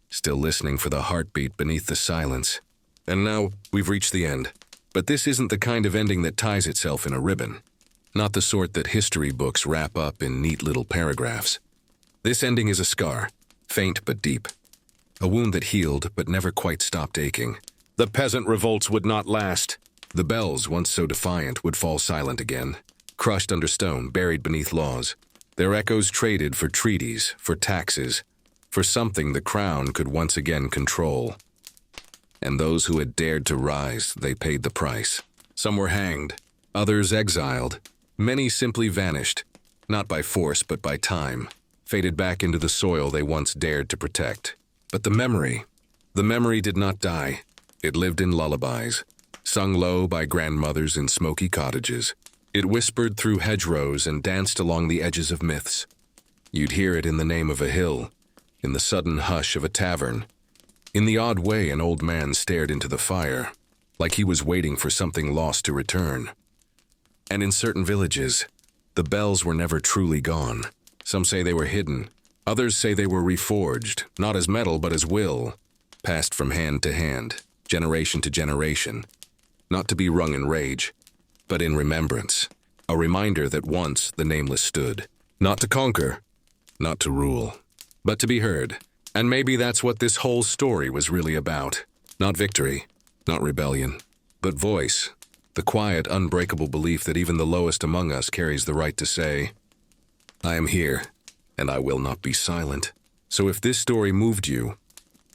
still listening for the heartbeat beneath the silence. And now we've reached the end. But this isn't the kind of ending that ties itself in a ribbon. Not the sort that history books wrap up in neat little paragraphs. This ending is a scar, faint but deep. A wound that healed but never quite stopped aching. The peasant revolts would not last. The bells, once so defiant, would fall silent again, crushed under stone, buried beneath laws. Their echoes traded for treaties, for taxes, for something the crown could once again control. And those who had dared to rise, they paid the price. Some were hanged, others exiled. Many simply vanished, not by force but by time, faded back into the soil they once dared to protect. But the memory did not die. It lived in lullabies, sung low by grandmothers in smoky cottages. It whispered through hedgerows and danced along the edges of myths. You'd hear it in the name of a hill, in the sudden hush of a tavern, in the odd way an old man stared into the fire, like he was waiting for something lost to return. And in certain villages, the bells were never truly gone. Some say they were hidden. Others say they were reforged, not as metal but as will, passed from hand to hand, generation to generation, not to be wrung in rage, but in remembrance, a reminder that once the nameless stood, not to conquer, not to rule, but to be heard. And maybe that's what this whole story was really about. Not victory, not rebellion, but voice, the quiet, unbreakable belief that even the lowest among us carries the right to say, I am here, and I will not be silent. So if this story moved you,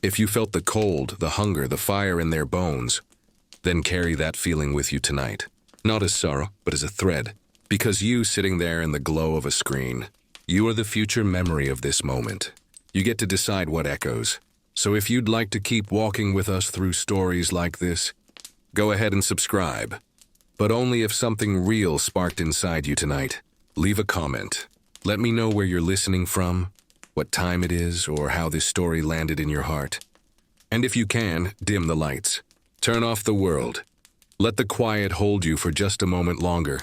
if you felt the cold, the hunger, the fire in their bones, then carry that feeling with you tonight. Not as sorrow, but as a thread. Because you, sitting there in the glow of a screen, you are the future memory of this moment. You get to decide what echoes. So if you'd like to keep walking with us through stories like this, go ahead and subscribe. But only if something real sparked inside you tonight. Leave a comment. Let me know where you're listening from, what time it is, or how this story landed in your heart. And if you can, dim the lights. Turn off the world. Let the quiet hold you for just a moment longer.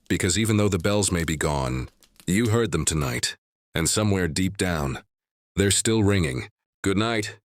Because even though the bells may be gone, you heard them tonight. And somewhere deep down, they're still ringing. Good night.